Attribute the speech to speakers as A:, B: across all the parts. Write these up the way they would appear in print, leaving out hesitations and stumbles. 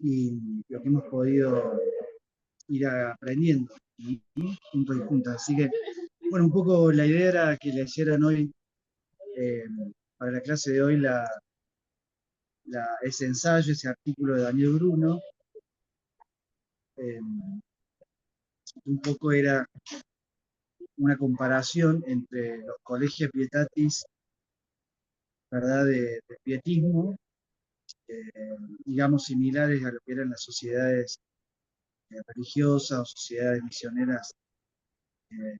A: y lo que hemos podido ir aprendiendo y juntos y juntas. Así que, bueno, un poco la idea era que leyeran hoy, eh, para la clase de hoy, ese ensayo, ese artículo de Daniel Bruno. Eh, un poco era una comparación entre los colegios pietatis, ¿verdad?, de pietismo, digamos, similares a lo que eran las sociedades religiosas o sociedades misioneras eh,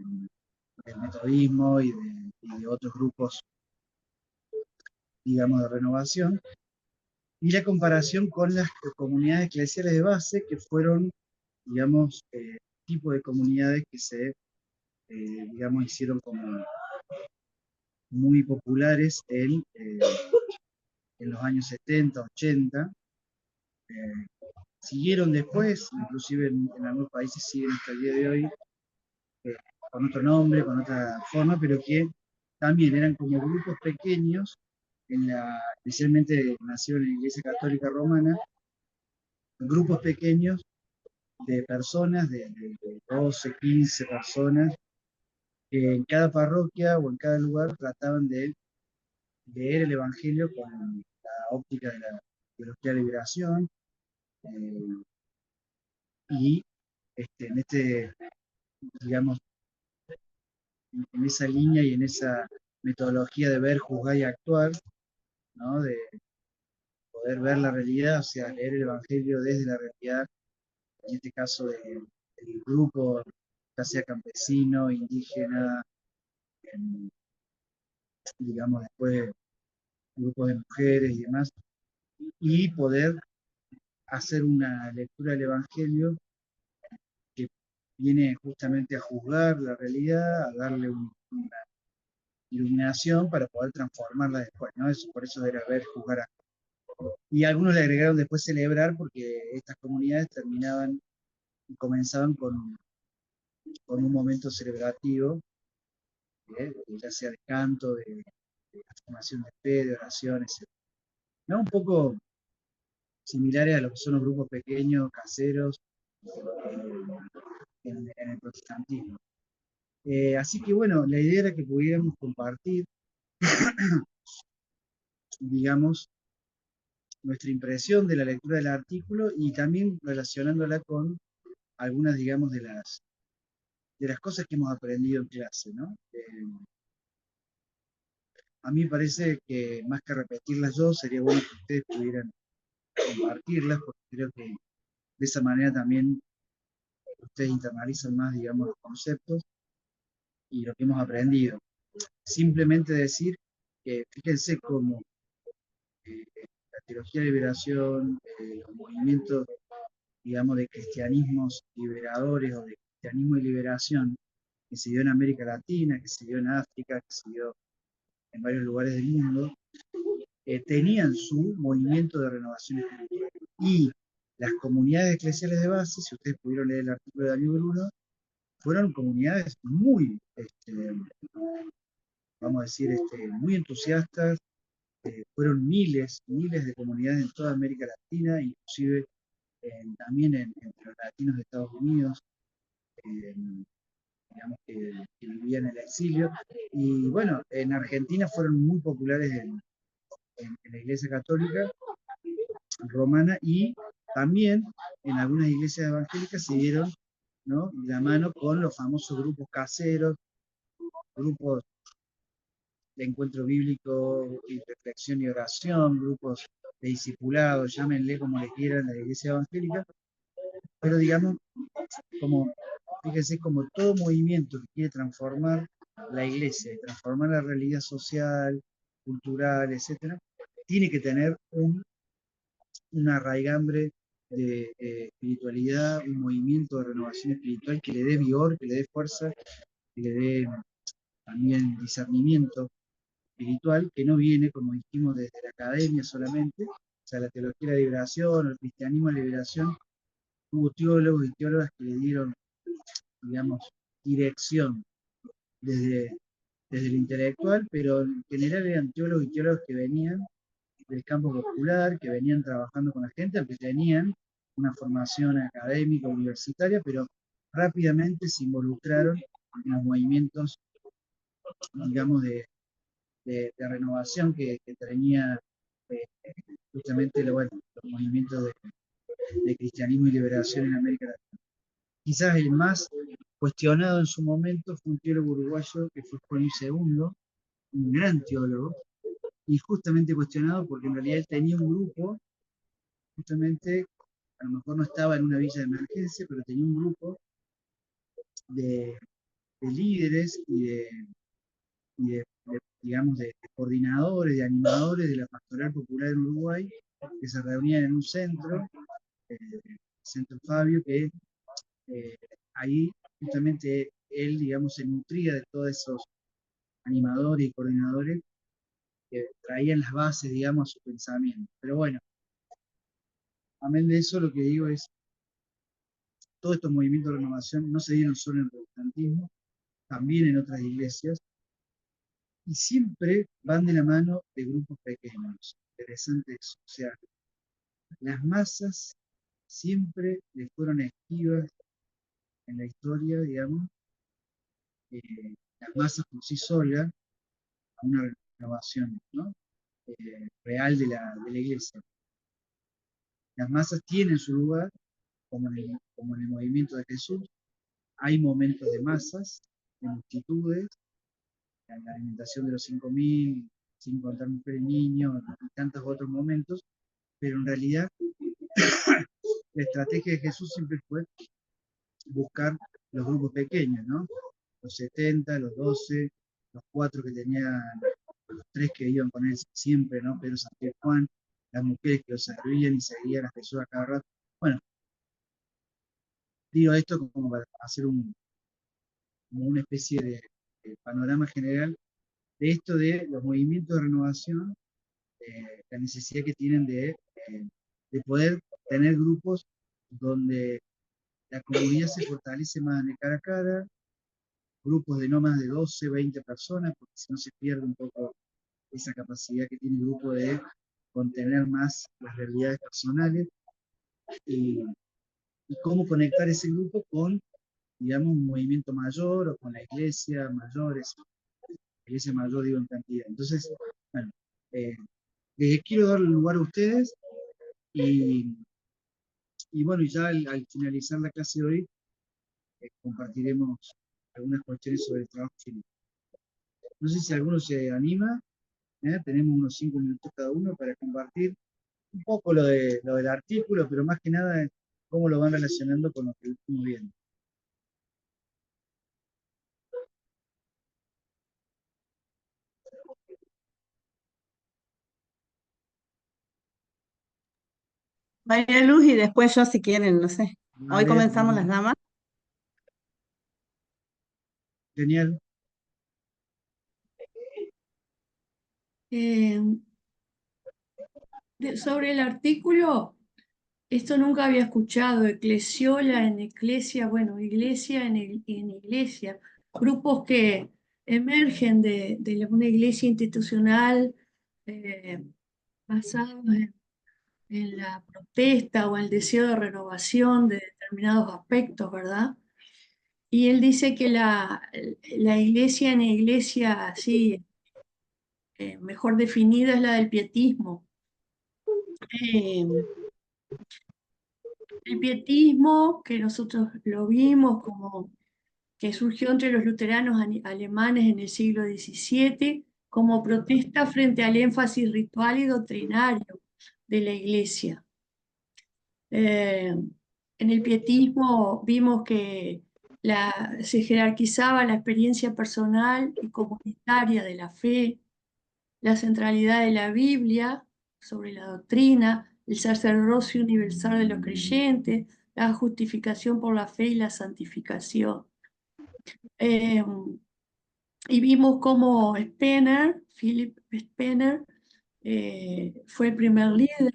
A: del metodismo y de otros grupos, digamos, de renovación, y la comparación con las comunidades eclesiales de base, que fueron, digamos, tipo de comunidades que se, digamos, hicieron como muy populares en los años 70, 80. eh, Siguieron después, inclusive en algunos países siguen hasta el día de hoy, eh, con otro nombre, con otra forma, pero que también eran como grupos pequeños, especialmente nacieron en la Iglesia Católica Romana, grupos pequeños de personas, de 12, 15 personas, que en cada parroquia o en cada lugar trataban de leer el Evangelio con la óptica de la teología de liberación, eh, y en digamos, en esa línea y en esa metodología de ver, juzgar y actuar, ¿no? De poder ver la realidad, o sea, leer el Evangelio desde la realidad, en este caso del grupo, ya sea campesino, indígena, digamos, después grupos de mujeres y demás, y poder hacer una lectura del Evangelio que viene justamente a juzgar la realidad, a darle una iluminación para poder transformarla después, ¿no? Eso, por eso era ver, juzgar. Y algunos le agregaron después celebrar, porque estas comunidades terminaban y comenzaban con un momento celebrativo, ya sea de canto, de afirmación de fe, de oraciones, etc. ¿No? Un poco similares a lo que son los grupos pequeños, caseros, en el protestantismo. Así que bueno, la idea era que pudiéramos compartir, digamos, nuestra impresión de la lectura del artículo y también relacionándola con algunas, digamos, de las cosas que hemos aprendido en clase, ¿no? A mí me parece que más que repetirlas yo, sería bueno que ustedes pudieran compartirlas, porque creo que de esa manera también ustedes internalizan más, digamos, los conceptos y lo que hemos aprendido. Simplemente decir que fíjense cómo la teología de liberación, los movimientos, digamos, de cristianismos liberadores o de cristianismo de liberación que se dio en América Latina, que se dio en África, que se dio en varios lugares del mundo, tenían su movimiento de renovación espiritual. Y las comunidades eclesiales de base, si ustedes pudieron leer el artículo de Daniel Bruno, fueron comunidades muy, vamos a decir, muy entusiastas. Fueron miles, miles de comunidades en toda América Latina, inclusive también entre los latinos de Estados Unidos, eh, digamos, que vivían en el exilio. Y bueno, en Argentina fueron muy populares en la Iglesia Católica Romana, y también en algunas iglesias evangélicas se dieron, ¿no?, la mano con los famosos grupos caseros, grupos de encuentro bíblico y reflexión y oración, grupos de discipulado, llámenle como le quieran, la iglesia evangélica, pero digamos, como, fíjense, como todo movimiento que quiere transformar la iglesia, transformar la realidad social, cultural, etcétera, tiene que tener una raigambre de espiritualidad, un movimiento de renovación espiritual que le dé vigor, que le dé fuerza, que le dé también discernimiento espiritual, que no viene, como dijimos, desde la academia solamente. O sea, la teología de la liberación, el cristianismo de la liberación, hubo teólogos y teólogas que le dieron, digamos, dirección desde, desde lo intelectual, pero en general eran teólogos y teólogas que venían del campo popular, que venían trabajando con la gente, aunque tenían una formación académica, universitaria, pero rápidamente se involucraron en los movimientos, digamos, de renovación que tenía eh, justamente bueno, los movimientos de cristianismo y liberación en América Latina. Quizás el más cuestionado en su momento fue un teólogo uruguayo que fue Juan II, un gran teólogo, y justamente cuestionado porque en realidad él tenía un grupo, justamente, a lo mejor no estaba en una villa de emergencia, pero tenía un grupo de, de líderes digamos, de coordinadores, de animadores de la pastoral popular en Uruguay, que se reunían en un centro, Centro Fabio, que eh, ahí justamente él, digamos, se nutría de todos esos animadores y coordinadores que traían las bases, digamos, a su pensamiento. Pero bueno, amén de eso, lo que digo es, todos estos movimientos de renovación no se dieron solo en el protestantismo, también en otras iglesias, y siempre van de la mano de grupos pequeños. Interesante eso. O sea, las masas siempre le fueron esquivas en la historia, digamos, las masas por sí solas, a una renovación, ¿no? Real de la iglesia. Las masas tienen su lugar, como en el movimiento de Jesús. Hay momentos de masas, de multitudes, en la alimentación de los 5.000, sin contar mujeres y niños, y tantos otros momentos, pero en realidad la estrategia de Jesús siempre fue buscar los grupos pequeños, ¿no? Los 70, los 12, los 4 que tenían, los 3 que iban con él siempre, ¿no? Pedro, Santiago y Juan, las mujeres que lo servían y seguían a Jesús a cada rato. Bueno, digo esto como para hacer como una especie de panorama general de esto de los movimientos de renovación, la necesidad que tienen de poder tener grupos donde la comunidad se fortalece más de cara a cara, grupos de no más de 12, 20 personas, porque si no se pierde un poco esa capacidad que tiene el grupo de contener más las realidades personales, y, y cómo conectar ese grupo con, digamos, un movimiento mayor o con la iglesia mayor digo en cantidad. Entonces, bueno, eh, les quiero dar lugar a ustedes y, y bueno, ya al finalizar la clase de hoy, compartiremos algunas cuestiones sobre el trabajo final. No sé si alguno se anima, tenemos unos 5 minutos cada uno para compartir un poco lo del artículo, pero más que nada cómo lo van relacionando con lo que estamos viendo.
B: María Luz y después yo si quieren, no sé. Hoy
A: Vale,
B: comenzamos las damas.
A: genial.
C: Eh, sobre el artículo, esto nunca había escuchado, eclesiola en eclesia, bueno, iglesia en iglesia, grupos que emergen de una iglesia institucional eh, basados en la protesta o el deseo de renovación de determinados aspectos, ¿verdad? Y él dice que la iglesia en iglesia así, mejor definida es la del pietismo. Eh, el pietismo, que nosotros lo vimos como que surgió entre los luteranos alemanes en el siglo XVII como protesta frente al énfasis ritual y doctrinario de la iglesia. En el pietismo vimos que se jerarquizaba la experiencia personal y comunitaria de la fe, la centralidad de la Biblia sobre la doctrina, el sacerdocio universal de los creyentes, la justificación por la fe y la santificación. Eh, y vimos cómo Spener, Philip Spener, fue el primer líder,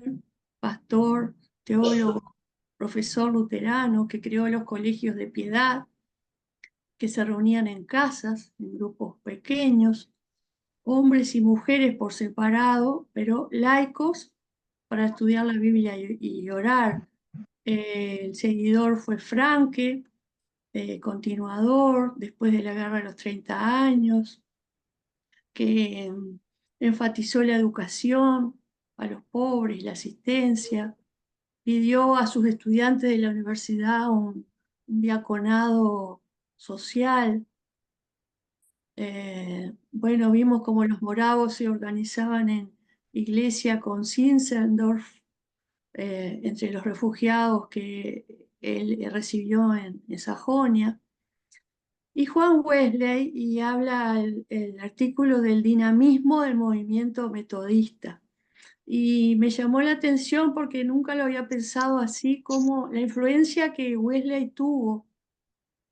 C: pastor, teólogo, profesor luterano que creó los colegios de piedad, que se reunían en casas, en grupos pequeños, hombres y mujeres por separado, pero laicos para estudiar la Biblia y orar. El seguidor fue Franke, continuador después de la Guerra de los 30 años, que enfatizó la educación a los pobres, la asistencia, pidió a sus estudiantes de la universidad un diaconado social. Bueno, vimos cómo los moravos se organizaban en iglesia con Zinzendorf, entre los refugiados que él recibió en Sajonia. Y Juan Wesley, y habla el artículo del dinamismo del movimiento metodista. Y me llamó la atención porque nunca lo había pensado así, como la influencia que Wesley tuvo.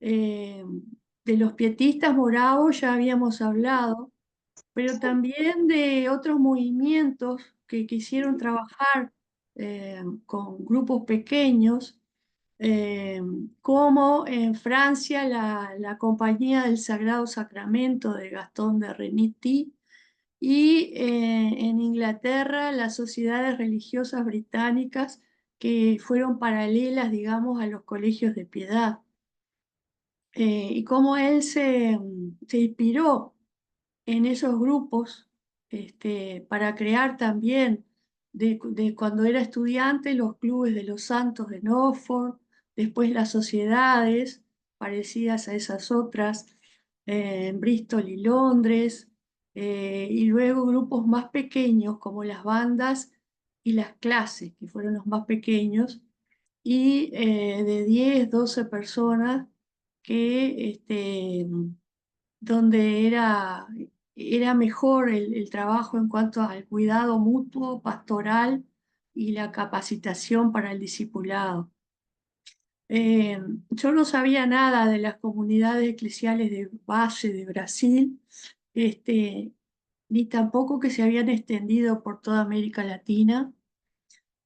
C: eh, de los pietistas moravos ya habíamos hablado, pero también de otros movimientos que quisieron trabajar con grupos pequeños, eh, como en Francia la Compañía del Sagrado Sacramento de Gastón de Reniti, y en Inglaterra las sociedades religiosas británicas que fueron paralelas, digamos, a los colegios de piedad. Y cómo él se inspiró en esos grupos, para crear también, de cuando era estudiante, los clubes de los santos de Norfolk, después las sociedades parecidas a esas otras en Bristol y Londres, y luego grupos más pequeños como las bandas y las clases, que fueron los más pequeños, y de 10, 12 personas que donde era mejor el trabajo en cuanto al cuidado mutuo, pastoral y la capacitación para el discipulado. Eh, yo no sabía nada de las comunidades eclesiales de base de Brasil, ni tampoco que se habían extendido por toda América Latina,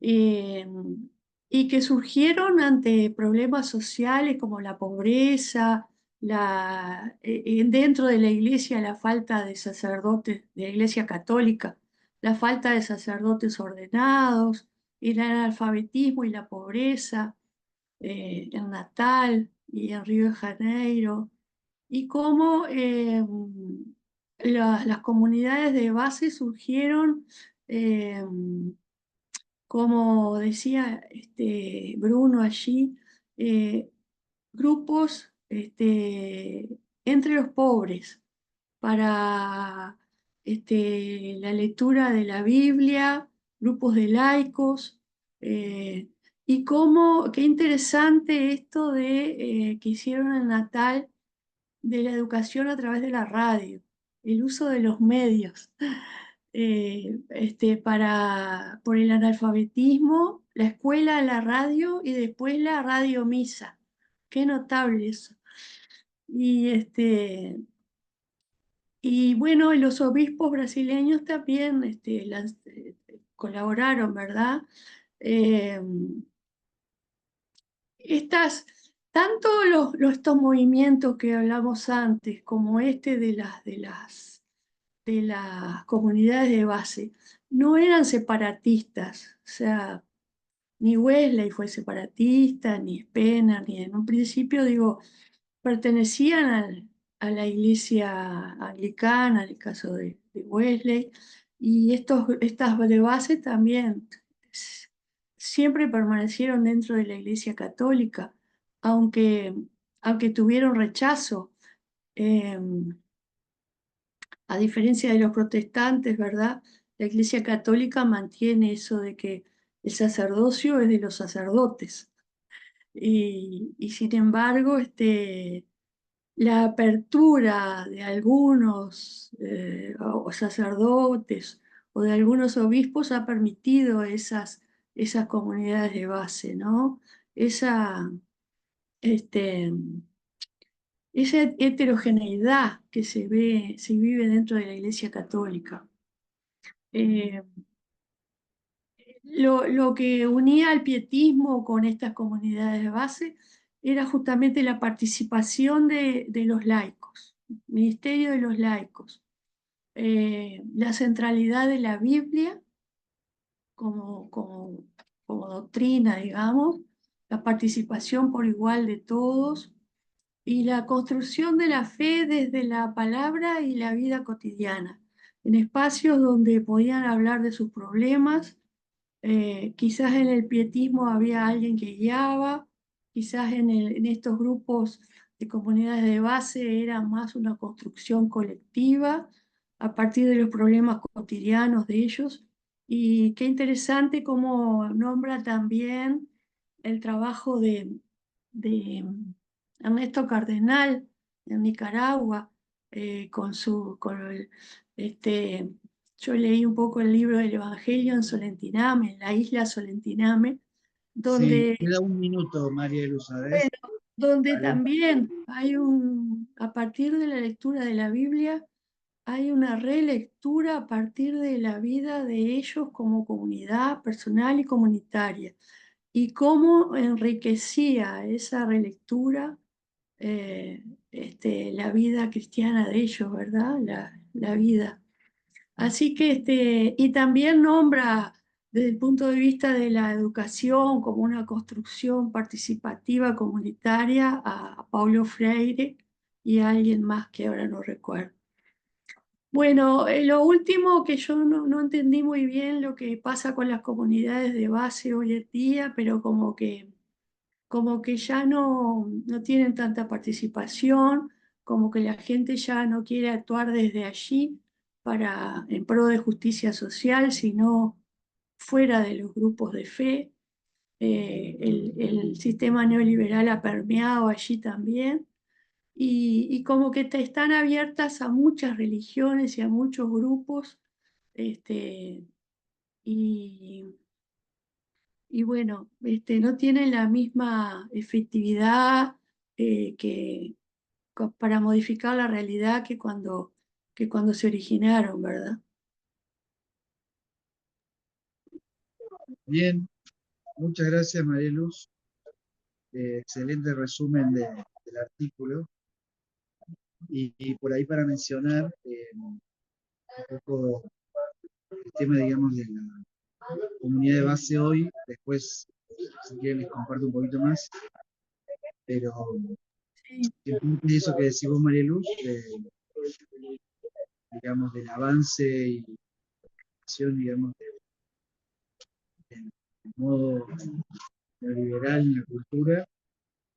C: eh, y que surgieron ante problemas sociales como la pobreza, dentro de la iglesia la falta de sacerdotes, de la iglesia católica, la falta de sacerdotes ordenados, el analfabetismo y la pobreza, en Natal y en Río de Janeiro, y cómo las comunidades de base surgieron, eh, como decía Bruno allí, eh, grupos entre los pobres para la lectura de la Biblia, grupos de laicos, eh, y cómo, qué interesante esto que hicieron en Natal de la educación a través de la radio, el uso de los medios, por el analfabetismo, la escuela, la radio y después la radio misa. Qué notable eso. Y, y bueno, los obispos brasileños también colaboraron, ¿verdad? Eh, Tanto estos movimientos que hablamos antes, como de las comunidades de base, no eran separatistas. O sea, ni Wesley fue separatista, ni Spener, ni en un principio, digo, pertenecían a la iglesia anglicana, en el caso de Wesley, y estas de base también siempre permanecieron dentro de la iglesia católica, aunque, aunque tuvieron rechazo. eh, a diferencia de los protestantes, ¿verdad? La iglesia católica mantiene eso de que el sacerdocio es de los sacerdotes. Y sin embargo, la apertura de algunos o sacerdotes o de algunos obispos ha permitido esas comunidades de base, ¿no? Esa, este, esa heterogeneidad que se vive dentro de la Iglesia Católica. Eh, lo que unía al pietismo con estas comunidades de base era justamente la participación de los laicos, ministerio de los laicos, la centralidad de la Biblia como, como doctrina, digamos, la participación por igual de todos y la construcción de la fe desde la palabra y la vida cotidiana, en espacios donde podían hablar de sus problemas. Quizás en el pietismo había alguien que guiaba, quizás en estos grupos de comunidades de base era más una construcción colectiva a partir de los problemas cotidianos de ellos. Y qué interesante cómo nombra también el trabajo de Ernesto Cardenal en Nicaragua, este, yo leí un poco el libro del Evangelio en Solentiname, en la isla Solentiname,
A: Sí,
C: donde,
A: queda un minuto, María Luz, ¿sabes?
C: bueno, donde
A: Dale.
C: también a partir de la lectura de la Biblia, hay una relectura a partir de la vida de ellos como comunidad personal y comunitaria, y cómo enriquecía esa relectura la vida cristiana de ellos, ¿verdad? La vida. Así que, y también nombra desde el punto de vista de la educación como una construcción participativa comunitaria a Paulo Freire y a alguien más que ahora no recuerdo. Bueno, lo último que yo no entendí muy bien lo que pasa con las comunidades de base hoy en día, pero como que ya no tienen tanta participación, como que la gente ya no quiere actuar desde allí en pro de justicia social, sino fuera de los grupos de fe. El sistema neoliberal ha permeado allí también y como que están abiertas a muchas religiones y a muchos grupos, este, y, y bueno, no tienen la misma efectividad para modificar la realidad que cuando se originaron, ¿verdad?
A: Bien, muchas gracias, María Luz. Excelente resumen del artículo. Y por ahí para mencionar un poco el tema, digamos, de la comunidad de base hoy. Después, si quieren, les comparto un poquito más. Pero
C: Sí,
A: simplemente eso que decís vos, María Luz, digamos, del avance y la acción, digamos, del modo neoliberal en la cultura,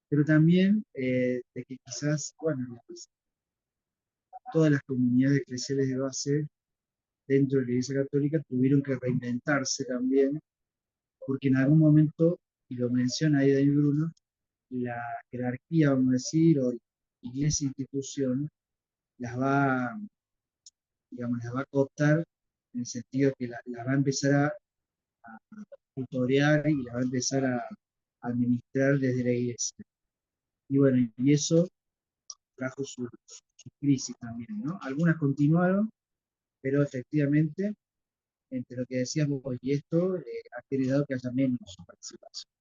A: pero también de que quizás, bueno, todas las comunidades eclesiales de base dentro de la Iglesia Católica tuvieron que reinventarse también, porque en algún momento, y lo menciona ahí Daniel Bruno, la jerarquía, vamos a decir, o iglesia-institución, las va, digamos, las va a cooptar en el sentido que la va a empezar a tutorear y la va a empezar a administrar desde la iglesia. Y bueno, y eso trajo su crisis también, ¿no? Algunas continuaron, pero efectivamente, entre lo que decías vos y esto, ha generado que haya menos participación.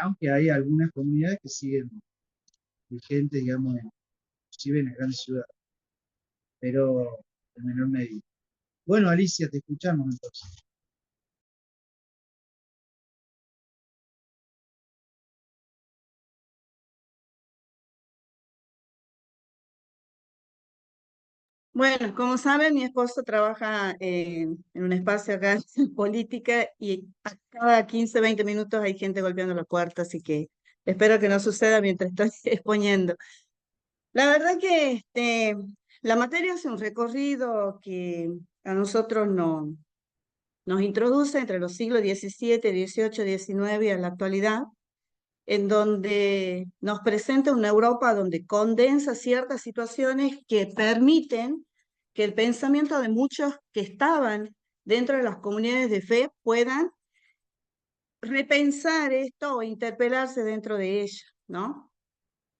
A: Aunque hay algunas comunidades que siguen vigentes, digamos, inclusive en las grandes ciudades, pero en menor medida. Bueno, Alicia, te escuchamos entonces.
B: Bueno, como saben, mi esposo trabaja en un espacio acá en política y a cada 15, 20 minutos hay gente golpeando la puerta, así que espero que no suceda mientras estoy exponiendo. La verdad que la materia hace un recorrido que a nosotros nos introduce entre los siglos XVII, XVIII, XIX y a la actualidad, en donde nos presenta una Europa donde condensa ciertas situaciones que permiten que el pensamiento de muchos que estaban dentro de las comunidades de fe puedan repensar esto o interpelarse dentro de ella, ¿no?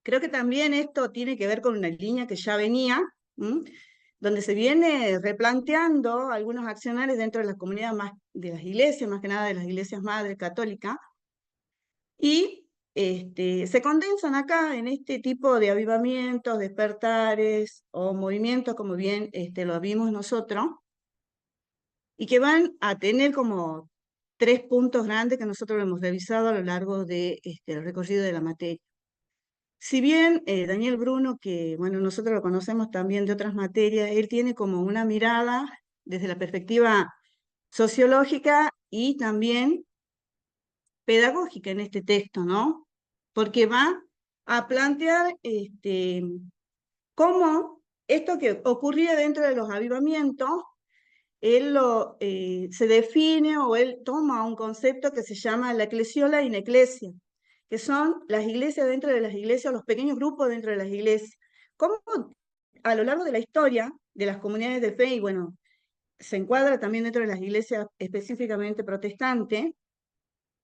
B: Creo que también esto tiene que ver con una línea que ya venía, ¿m? Donde se viene replanteando algunos accionarios dentro de las comunidades más, de las iglesias, más que nada de las iglesias madres católicas, y se condensan acá en este tipo de avivamientos, despertares o movimientos, como bien lo vimos nosotros, y que van a tener como tres puntos grandes que nosotros hemos revisado a lo largo de, el recorrido de la materia. Si bien Daniel Bruno, que bueno, nosotros lo conocemos también de otras materias, él tiene como una mirada desde la perspectiva sociológica y también pedagógica en este texto, ¿no? Porque va a plantear cómo esto que ocurría dentro de los avivamientos, él se define o él toma un concepto que se llama la eclesiola y eclesia, que son las iglesias dentro de las iglesias, los pequeños grupos dentro de las iglesias. Cómo a lo largo de la historia de las comunidades de fe, y bueno, se encuadra también dentro de las iglesias específicamente protestantes,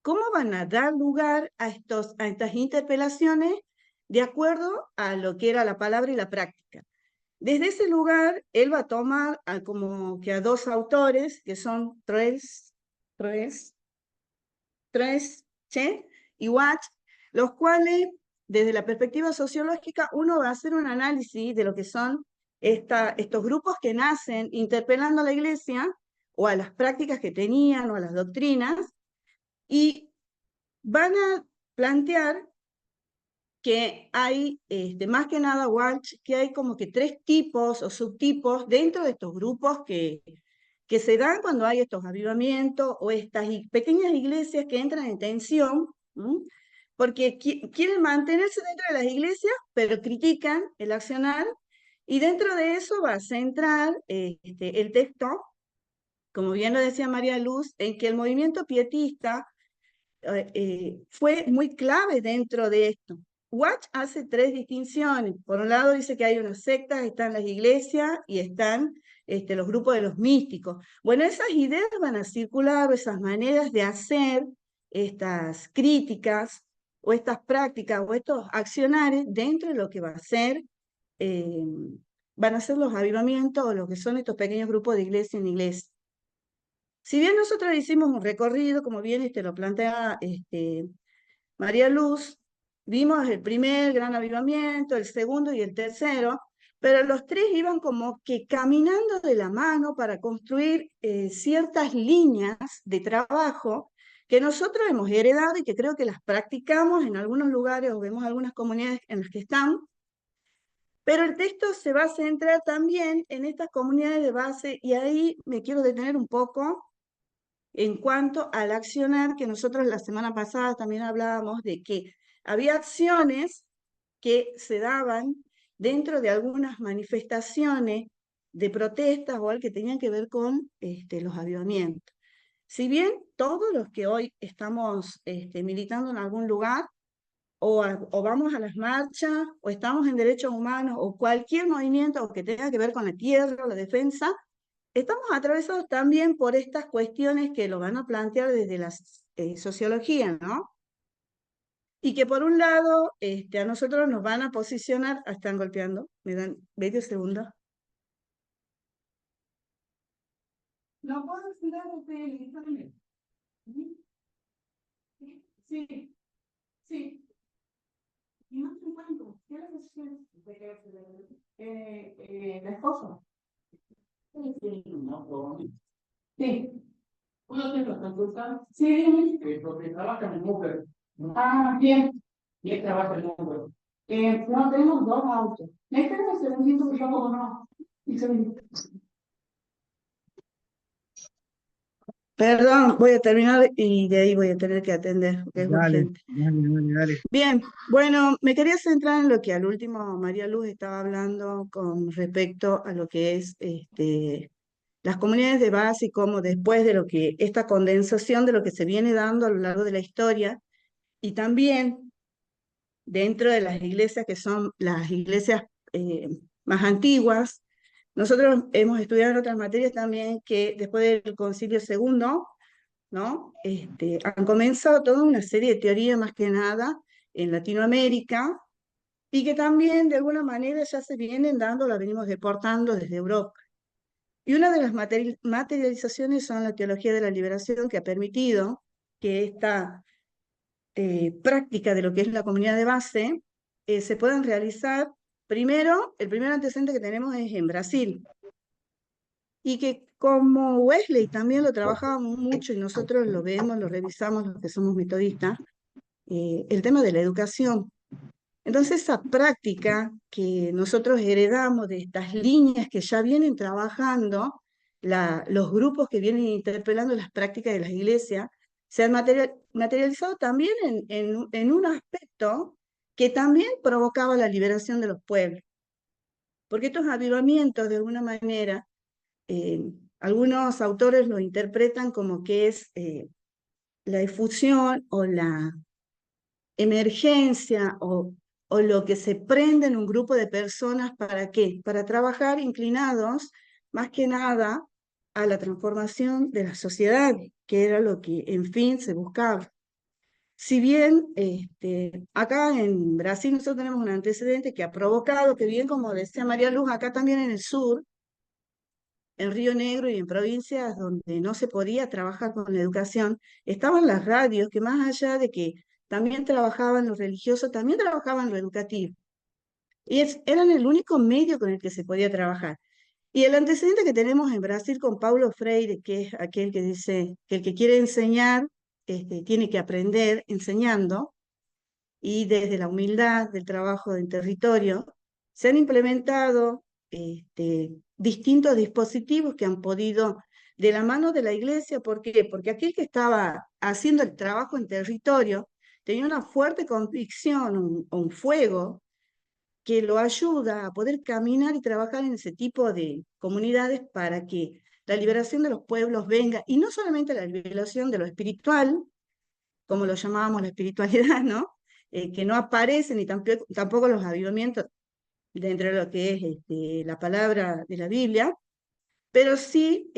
B: cómo van a dar lugar a estas interpelaciones de acuerdo a lo que era la palabra y la práctica. Desde ese lugar, él va a tomar como que a dos autores, que son Che y Watch, los cuales, desde la perspectiva sociológica, uno va a hacer un análisis de lo que son estos grupos que nacen interpelando a la iglesia, o a las prácticas que tenían, o a las doctrinas, y van a plantear que hay, más que nada, Walsh, que hay como que tres tipos o subtipos dentro de estos grupos que se dan cuando hay estos avivamientos o estas pequeñas iglesias que entran en tensión, porque quieren mantenerse dentro de las iglesias, pero critican el accionar, y dentro de eso va a centrar el texto, como bien lo decía María Luz, en que el movimiento pietista fue muy clave dentro de esto. Watch hace tres distinciones. Por un lado dice que hay unas sectas, están las iglesias y están los grupos de los místicos. Bueno, esas ideas van a circular, esas maneras de hacer estas críticas o estas prácticas o estos accionarios dentro de lo que va a ser, van a ser los avivamientos o lo que son estos pequeños grupos de iglesia en iglesia. Si bien nosotros hicimos un recorrido, como bien lo plantea María Luz, vimos el primer gran avivamiento, el segundo y el tercero, pero los tres iban como que caminando de la mano para construir ciertas líneas de trabajo que nosotros hemos heredado y que creo que las practicamos en algunos lugares o vemos algunas comunidades en las que están, pero el texto se va a centrar también en estas comunidades de base, y ahí me quiero detener un poco en cuanto al accionar, que nosotros la semana pasada también hablábamos de que había acciones que se daban dentro de algunas manifestaciones de protestas o algo que tenían que ver con los avivamientos. Si bien todos los que hoy estamos militando en algún lugar, o vamos a las marchas, o estamos en derechos humanos, o cualquier movimiento que tenga que ver con la tierra, la defensa, estamos atravesados también por estas cuestiones que lo van a plantear desde la sociología, ¿no? Y que por un lado a nosotros nos van a posicionar, están golpeando, me dan medio segundo. ¿No puedo estudiar el Sí, sí. Y no te encuentro. ¿Qué le decías? La esposa. Sí, no, sí. ¿Puedo hacer la consulta? Sí. Porque trabaja mi mujer. Ah, bien. Y él trabaja en número. No, tenemos dos autos. Déjame un segundito, que yo como no. Un segundito. Perdón, voy a terminar y de ahí voy a tener que atender, porque es
A: Dale,
B: urgente.
A: dale.
B: Bien, bueno, me quería centrar en lo que al último María Luz estaba hablando con respecto a lo que es las comunidades de base y cómo después de lo que esta condensación de lo que se viene dando a lo largo de la historia, y también dentro de las iglesias que son las iglesias más antiguas. Nosotros hemos estudiado en otras materias también que después del Concilio II, ¿no? Han comenzado toda una serie de teorías más que nada en Latinoamérica, y que también de alguna manera ya se vienen dando, la venimos deportando desde Europa. Y una de las materializaciones son la teología de la liberación, que ha permitido que esta práctica de lo que es la comunidad de base se puedan realizar. Primero, el primer antecedente que tenemos es en Brasil. y que como Wesley también lo trabajábamos mucho y nosotros lo vemos, lo revisamos los que somos metodistas, el tema de la educación. Entonces esa práctica que nosotros heredamos de estas líneas que ya vienen trabajando, los grupos que vienen interpelando las prácticas de las iglesias, se han materializado también en un aspecto que también provocaba la liberación de los pueblos. Porque estos avivamientos, de alguna manera, eh, algunos autores lo interpretan como que es la difusión o la emergencia o lo que se prende en un grupo de personas. ¿Para qué? Para trabajar inclinados más que nada a la transformación de la sociedad, que era lo que en fin se buscaba. Si bien acá en Brasil nosotros tenemos un antecedente que ha provocado que, bien como decía María Luz, acá también en el sur, en Río Negro y en provincias donde no se podía trabajar con la educación, estaban las radios que, más allá de que también trabajaban lo religioso, también trabajaban lo educativo. Y eran el único medio con el que se podía trabajar. Y el antecedente que tenemos en Brasil con Paulo Freire, que es aquel que dice que el que quiere enseñar tiene que aprender enseñando, y desde la humildad del trabajo en territorio, se han implementado distintos dispositivos que han podido, de la mano de la iglesia. ¿Por qué? Porque aquel que estaba haciendo el trabajo en territorio tenía una fuerte convicción, un fuego que lo ayuda a poder caminar y trabajar en ese tipo de comunidades para que la liberación de los pueblos venga, y no solamente la liberación de lo espiritual, como lo llamábamos la espiritualidad, ¿no? Que no aparecen, y tampoco los avivamientos dentro de lo que es la palabra de la Biblia, pero sí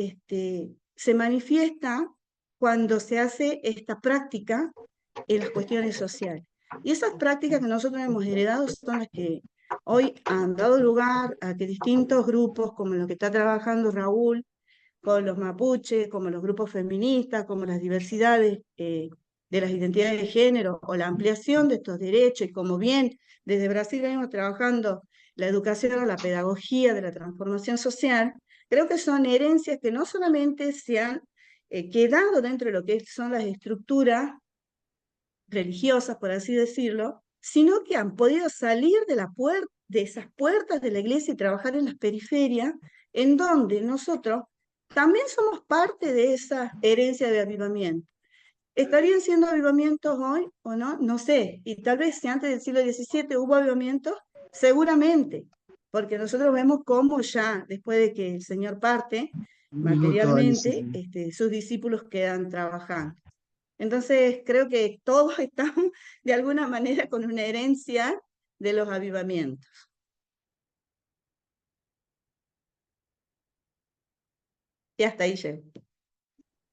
B: se manifiesta cuando se hace esta práctica en las cuestiones sociales. Y esas prácticas que nosotros hemos heredado son las que hoy han dado lugar a que distintos grupos, como los que está trabajando Raúl, con los mapuches, como los grupos feministas, como las diversidades de las identidades de género, o la ampliación de estos derechos, y como bien desde Brasil venimos trabajando la educación o la pedagogía de la transformación social, creo que son herencias que no solamente se han quedado dentro de lo que son las estructuras religiosas, por así decirlo, sino que han podido salir de esas puertas de la iglesia y trabajar en las periferias, en donde nosotros también somos parte de esa herencia de avivamiento. ¿Estarían siendo avivamientos hoy o no? No sé. Y tal vez si antes del siglo XVII hubo avivamientos, seguramente, porque nosotros vemos cómo ya después de que el Señor parte
A: Un minuto, Alicia.
B: materialmente, sus discípulos quedan trabajando. Entonces, creo que todos estamos de alguna manera con una herencia de los avivamientos. Y hasta ahí llego.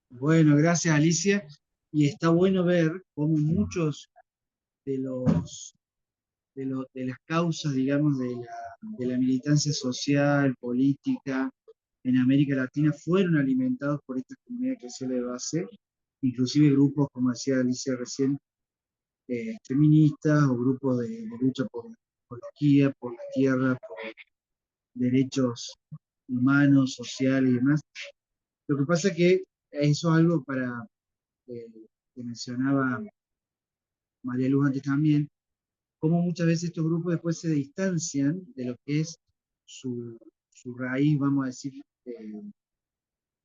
A: Bueno, gracias, Alicia. Y está bueno ver cómo muchos de de las causas, digamos, de la militancia social, política en América Latina fueron alimentados por estas comunidades eclesiales de base, inclusive grupos, como decía Alicia recién, feministas, o grupos de lucha por la ecología, por la tierra, por derechos humanos, sociales y demás. Lo que pasa es que eso es algo eh, que mencionaba María Luz antes también, cómo muchas veces estos grupos después se distancian de lo que es su raíz, vamos a decir,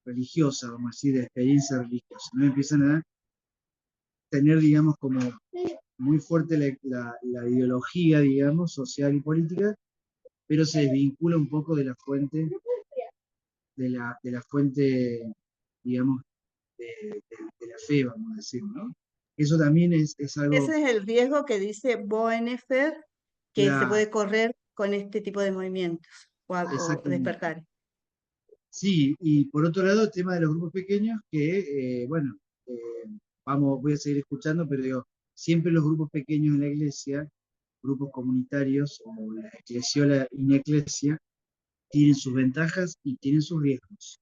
A: religiosa, vamos a decir, de experiencia religiosa, ¿no? Empiezan a tener, digamos, como muy fuerte la ideología, digamos, social y política, pero se desvincula un poco de la fuente, de la fuente, digamos, de la fe, vamos a decir, ¿no? Eso también es algo,
B: Ese es el riesgo que dice Boenefer que se
A: la,
B: puede correr con este tipo de movimientos o
A: exactamente.
B: despertar.
A: Sí, y por otro lado, el tema de los grupos pequeños, que, bueno, eh, voy a seguir escuchando, pero digo, siempre los grupos pequeños en la iglesia, grupos comunitarios o la eclesiola ineclesia, tienen sus ventajas y tienen sus riesgos.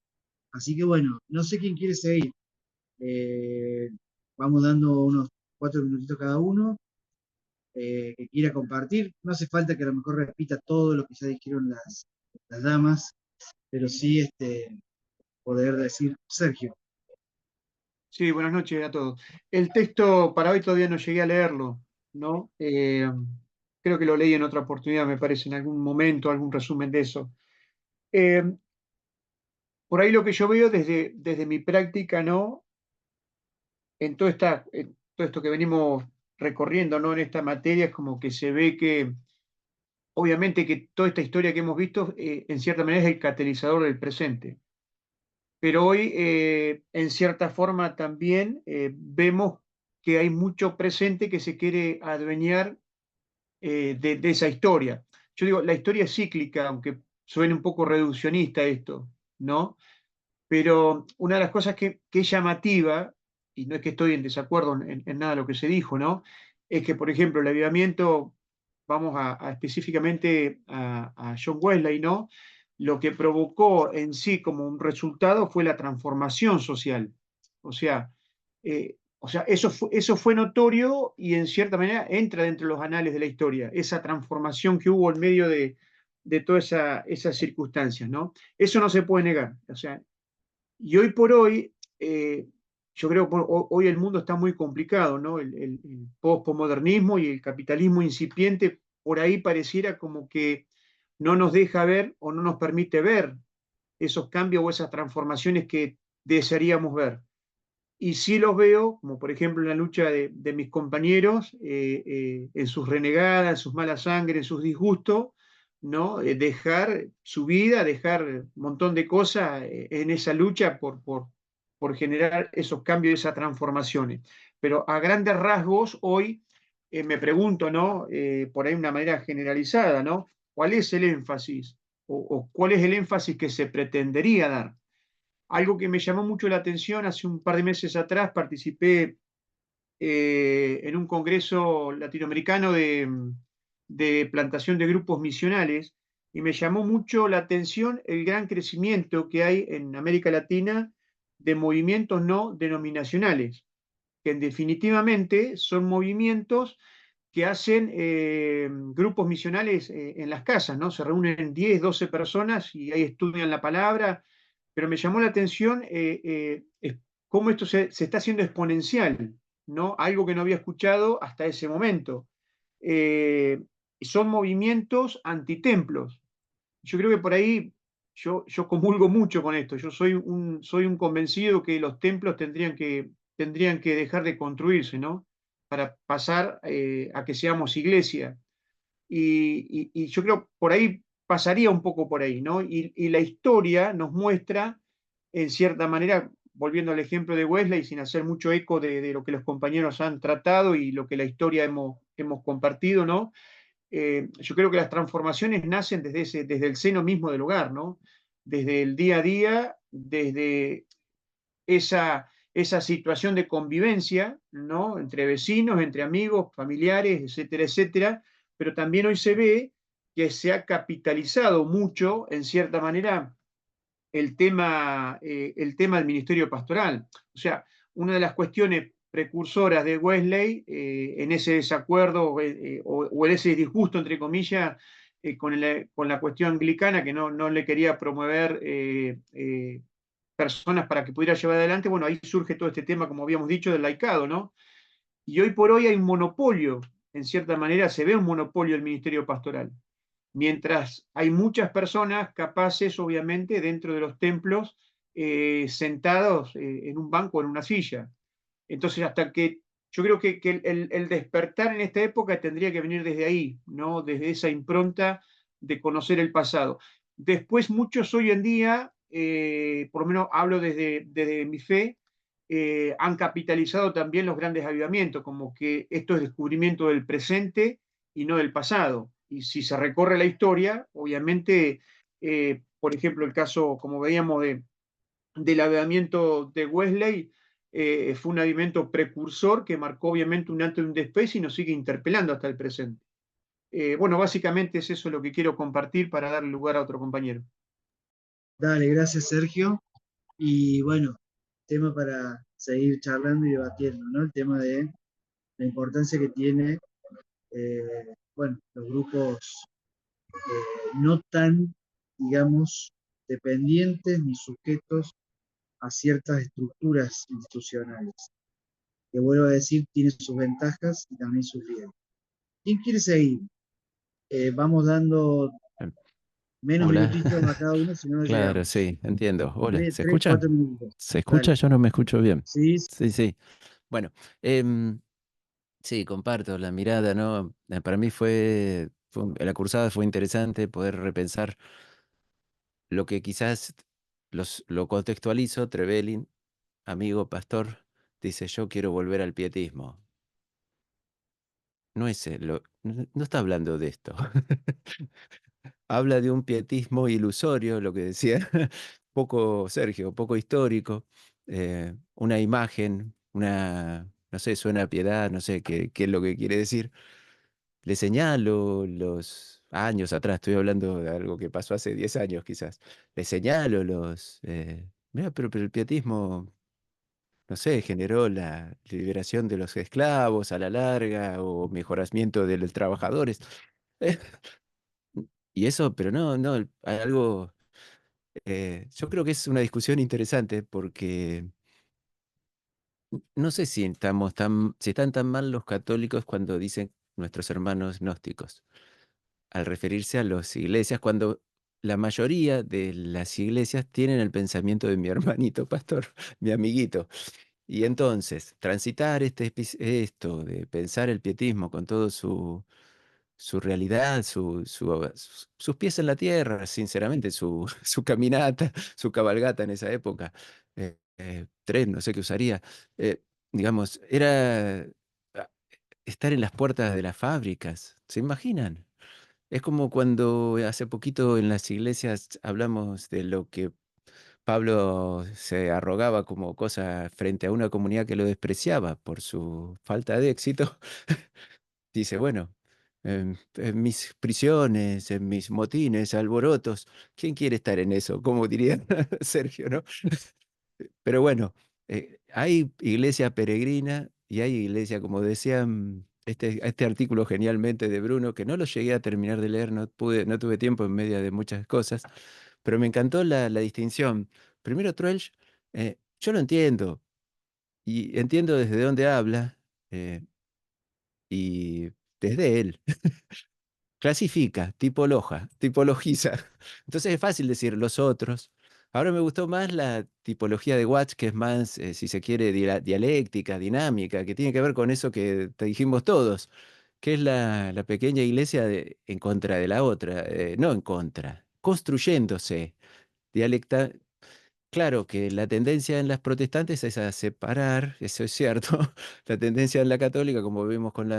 A: Así que bueno, no sé quién quiere seguir. Eh, Vamos dando unos 4 minutitos cada uno, que quiera compartir. No hace falta que a lo mejor repita todo lo que ya dijeron las damas, pero sí, poder decir, Sergio.
D: Sí, buenas noches a todos. El texto para hoy todavía no llegué a leerlo, ¿no? Creo que lo leí en otra oportunidad, me parece, en algún momento, algún resumen de eso. Eh, por ahí lo que yo veo desde mi práctica, ¿no? En todo esto que venimos recorriendo, ¿no? En esta materia, es como que se ve que, obviamente, que toda esta historia que hemos visto, en cierta manera, es el catalizador del presente. Pero hoy, en cierta forma, también vemos que hay mucho presente que se quiere adueñar de esa historia. Yo digo, la historia es cíclica, aunque suene un poco reduccionista esto, ¿no? Pero una de las cosas que es llamativa, y no es que estoy en desacuerdo en nada de lo que se dijo, ¿no? Es que, por ejemplo, el avivamiento, vamos específicamente a John Wesley, ¿no? Lo que provocó en sí como un resultado fue la transformación social. O sea, eso fue notorio y en cierta manera entra dentro de los anales de la historia, esa transformación que hubo en medio de todas esas circunstancias, ¿no? Eso no se puede negar. O sea, y hoy por hoy, yo creo que hoy el mundo está muy complicado, ¿no? El posmodernismo y el capitalismo incipiente por ahí pareciera como que no nos deja ver o no nos permite ver esos cambios o esas transformaciones que desearíamos ver. Y sí los veo, como por ejemplo en la lucha de mis compañeros, en sus renegadas, en sus malas sangre, en sus disgustos, ¿no? Dejar su vida, dejar un montón de cosas en esa lucha por generar esos cambios, esas transformaciones. Pero a grandes rasgos, hoy me pregunto, ¿no? Por ahí de una manera generalizada, ¿no? ¿Cuál es el énfasis? O cuál es el énfasis que se pretendería dar? Algo que me llamó mucho la atención, hace un par de meses atrás participé en un congreso latinoamericano de plantación de grupos misionales y me llamó mucho la atención el gran crecimiento que hay en América Latina de movimientos no denominacionales, que definitivamente son movimientos que hacen grupos misionales en las casas, ¿no? Se reúnen 10, 12 personas y ahí estudian la palabra, pero me llamó la atención cómo esto se está haciendo exponencial, ¿no? Algo que no había escuchado hasta ese momento. Eh, Son movimientos antitemplos. Yo creo que por ahí yo comulgo mucho con esto. Yo soy un convencido que los templos tendrían que dejar de construirse, ¿no? Para pasar a que seamos iglesia. Y yo creo por ahí pasaría un poco por ahí, ¿no? Y la historia nos muestra, en cierta manera, volviendo al ejemplo de Wesley, sin hacer mucho eco de lo que los compañeros han tratado y lo que la historia hemos compartido, ¿no? Yo creo que las transformaciones nacen desde el seno mismo del hogar, ¿no? Desde el día a día, desde esa situación de convivencia, ¿no? Entre vecinos, entre amigos, familiares, etcétera, etcétera, pero también hoy se ve que se ha capitalizado mucho, en cierta manera, el tema del ministerio pastoral. O sea, una de las cuestiones precursoras de Wesley en ese desacuerdo o en ese disgusto, entre comillas, con la cuestión anglicana, que no le quería promover personas para que pudiera llevar adelante, bueno, ahí surge todo este tema, como habíamos dicho, del laicado, ¿no? Y hoy por hoy hay un monopolio, en cierta manera se ve un monopolio del ministerio pastoral, mientras hay muchas personas capaces, obviamente, dentro de los templos, sentados en un banco o en una silla. Entonces, hasta que yo creo que el despertar en esta época tendría que venir desde ahí, ¿no? Desde esa impronta de conocer el pasado. Después, muchos hoy en día, por lo menos hablo desde mi fe, han capitalizado también los grandes avivamientos, como que esto es descubrimiento del presente y no del pasado. Y si se recorre la historia, obviamente, por ejemplo, el caso, como veíamos, del avivamiento de Wesley, fue un avivamiento precursor que marcó obviamente un antes y un después y nos sigue interpelando hasta el presente. Bueno, básicamente es eso lo que quiero compartir para darle lugar a otro compañero.
A: Dale, gracias Sergio. Y bueno, tema para seguir charlando y debatiendo, ¿no? El tema de la importancia que tiene, bueno, los grupos no tan, digamos, dependientes ni sujetos a ciertas estructuras institucionales, que vuelvo a decir, tiene sus ventajas y también sus riesgos. ¿Quién quiere seguir? Vamos dando
E: Em,
A: menos
E: Hola.
A: minutitos a cada uno, si no nos
E: Claro,
A: llegamos.
E: sí, entiendo. Hola, ¿se
A: Tres,
E: escucha?
A: 4 minutos.
E: ¿Se escucha?
A: Dale.
E: Yo no me escucho bien.
A: Sí,
E: Sí, sí. Bueno, em, sí, comparto la mirada, ¿no? Para mí la cursada fue interesante poder repensar lo que quizás lo contextualizo. Trevelin, amigo pastor, dice, yo quiero volver al pietismo. No es no está hablando de esto. Habla de un pietismo ilusorio, lo que decía poco Sergio, poco histórico, una imagen, no sé, suena a piedad, no sé qué es lo que quiere decir. Le señalo los años atrás, estoy hablando de algo que pasó hace 10 años quizás. Le señalo mira, pero el pietismo, no sé, generó la liberación de los esclavos a la larga o mejoramiento de los trabajadores. Eh, Y eso, pero no, algo, yo creo que es una discusión interesante porque no sé si si están tan mal los católicos cuando dicen nuestros hermanos gnósticos, al referirse a las iglesias, cuando la mayoría de las iglesias tienen el pensamiento de mi hermanito pastor, mi amiguito. Y entonces, transitar esto de pensar el pietismo con todo su realidad, sus pies en la tierra, sinceramente, su caminata, su cabalgata en esa época, tren, no sé qué usaría, digamos, era ah, estar en las puertas de las fábricas, ¿se imaginan? Es como cuando hace poquito en las iglesias hablamos de lo que Pablo se arrogaba como cosa frente a una comunidad que lo despreciaba por su falta de éxito. Dice, bueno, en mis prisiones, en mis motines, alborotos, ¿quién quiere estar en eso? Como diría Sergio, ¿no? Pero bueno, hay iglesia peregrina y hay iglesia, como decía este artículo genialmente de Bruno, que no lo llegué a terminar de leer, no tuve tiempo en medio de muchas cosas, pero me encantó la distinción. Primero, Troelch, yo lo entiendo y entiendo desde dónde habla eh, y desde él. Clasifica, tipologiza. Entonces es fácil decir los otros. Ahora me gustó más la tipología de Watts, que es más, si se quiere, dialéctica, dinámica, que tiene que ver con eso que te dijimos todos, que es la pequeña iglesia en contra de la otra, no en contra, construyéndose. Dialecta, claro que la tendencia en las protestantes es a separar, eso es cierto. La tendencia en la católica, como vimos con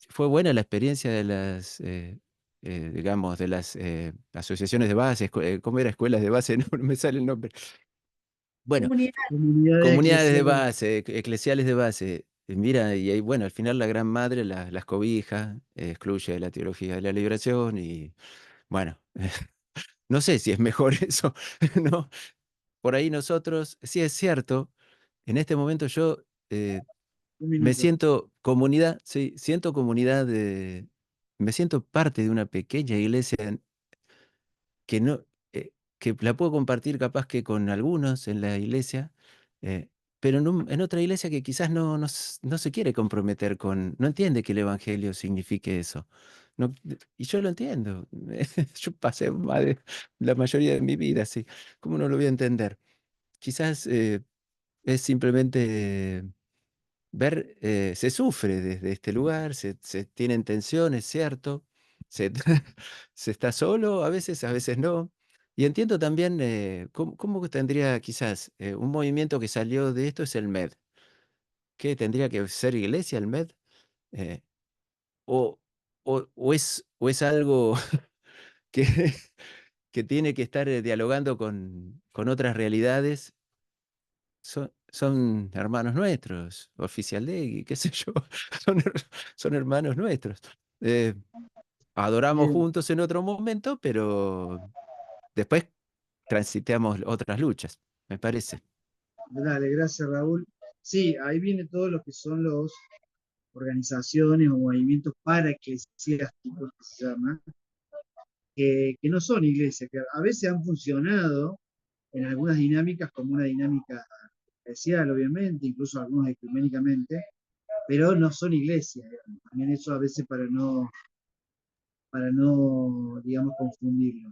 E: fue buena la experiencia de digamos, de las asociaciones de base, ¿cómo era? Escuelas de base, no me sale el nombre. Bueno,
C: Comunidad.
A: comunidades
E: comunidades de
A: eclesiales.
E: base, eclesiales de base. Mira, y ahí, bueno, al final la Gran Madre las cobija, excluye la teología de la liberación y, bueno, no sé si es mejor eso, ¿no? Por ahí nosotros, sí es cierto, en este momento yo
A: Un
E: me
A: minuto.
E: siento comunidad, sí, siento comunidad me siento parte de una pequeña iglesia que no, que la puedo compartir capaz que con algunos en la iglesia, eh, pero en otra iglesia que quizás no se quiere comprometer no entiende que el evangelio signifique eso. Y yo lo entiendo. Yo pasé la mayoría de mi vida así. ¿Cómo no lo voy a entender? Quizás es simplemente se sufre desde este lugar, se tienen tensiones, ¿cierto? Se, se está solo, a veces no. Y entiendo también cómo que tendría quizás un movimiento que salió de esto es el MED. ¿Qué tendría que ser iglesia el MED? Eh, o, o es algo que, que tiene que estar dialogando con otras realidades. Son hermanos nuestros, Oficial de, qué sé yo, son hermanos nuestros. Eh, Adoramos
A: Bien,
E: juntos en otro momento, pero después transitamos otras luchas, me parece.
A: dale, gracias Raúl. Sí, ahí viene todo lo que son los organizaciones o movimientos paraeclesiásticos, que se llama, que no son iglesias, que a veces han funcionado en algunas dinámicas como una dinámica especial, obviamente, incluso algunos ecuménicamente, pero no son iglesias, digamos. También eso a veces para no, digamos, confundirlo.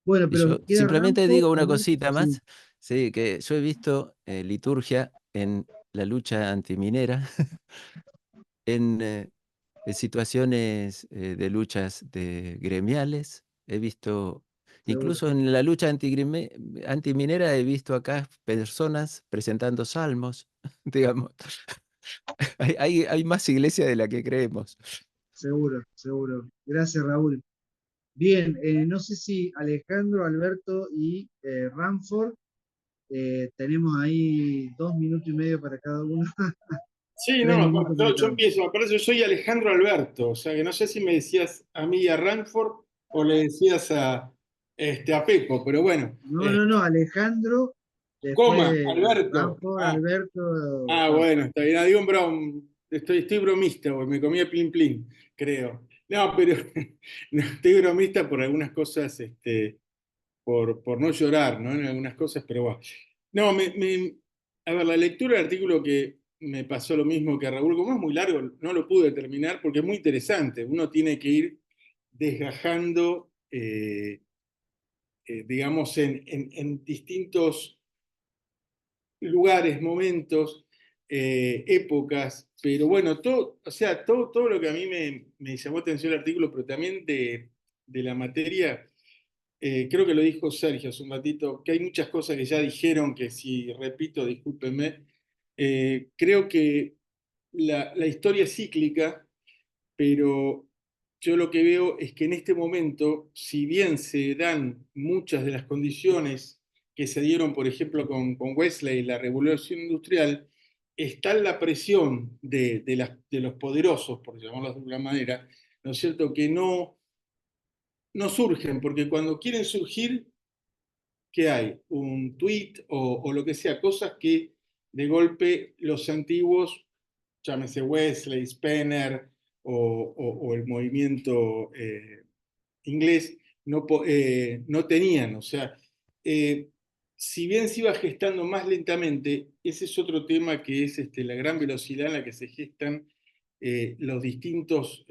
A: Bueno,
E: Y
A: pero
E: yo
A: queda
E: simplemente
A: Ramford,
E: digo una
A: Alberto,
E: cosita
A: sí,
E: más, sí, que yo he visto liturgia en la lucha antiminera, en situaciones de luchas gremiales, he visto,
A: seguro.
E: incluso en la lucha antiminera he visto acá personas presentando salmos, digamos, hay más iglesia de la que creemos.
A: Seguro, seguro. Gracias, Raúl. Bien, no sé si Alejandro, Alberto y Ramford, tenemos ahí 2 minutos y medio para cada uno,
F: Sí,
A: tres
F: no,
A: minutos para
F: yo
A: cada uno.
F: empiezo. Me parece, yo soy Alejandro Alberto, o sea que no sé si me decías a mí y a Ranford o le decías a Pepo, pero bueno.
A: No, no, no, Alejandro,
F: Coma,
A: después
F: Alberto.
A: Ramford, Alberto,
F: Bueno, está bien. Digo, estoy bromista, porque me comía plin plin, creo. No, pero no, estoy bromista por algunas cosas, por no llorar, ¿no? En algunas cosas, pero bueno. No, a ver, la lectura del artículo que me pasó lo mismo que a Raúl, como es muy largo, no lo pude terminar porque es muy interesante. Uno tiene que ir desgajando, digamos, en distintos lugares, momentos, épocas, pero bueno, todo, o sea, todo lo que a mí me llamó atención el artículo, pero también de la materia. Creo que lo dijo Sergio hace un ratito, que hay muchas cosas que ya dijeron, que si repito, discúlpenme. Creo que la historia es cíclica, pero yo lo que veo es que en este momento, si bien se dan muchas de las condiciones que se dieron, por ejemplo, con Wesley, la revolución industrial, está la presión de los poderosos, por llamarlos de alguna manera, ¿no es cierto?, que no surgen, porque cuando quieren surgir, ¿qué hay? Un tweet o lo que sea, cosas que de golpe los antiguos, llámese Wesley, Spener o el movimiento inglés, no tenían. O sea, eh, si bien se iba gestando más lentamente, ese es otro tema que es la gran velocidad en la que se gestan los distintos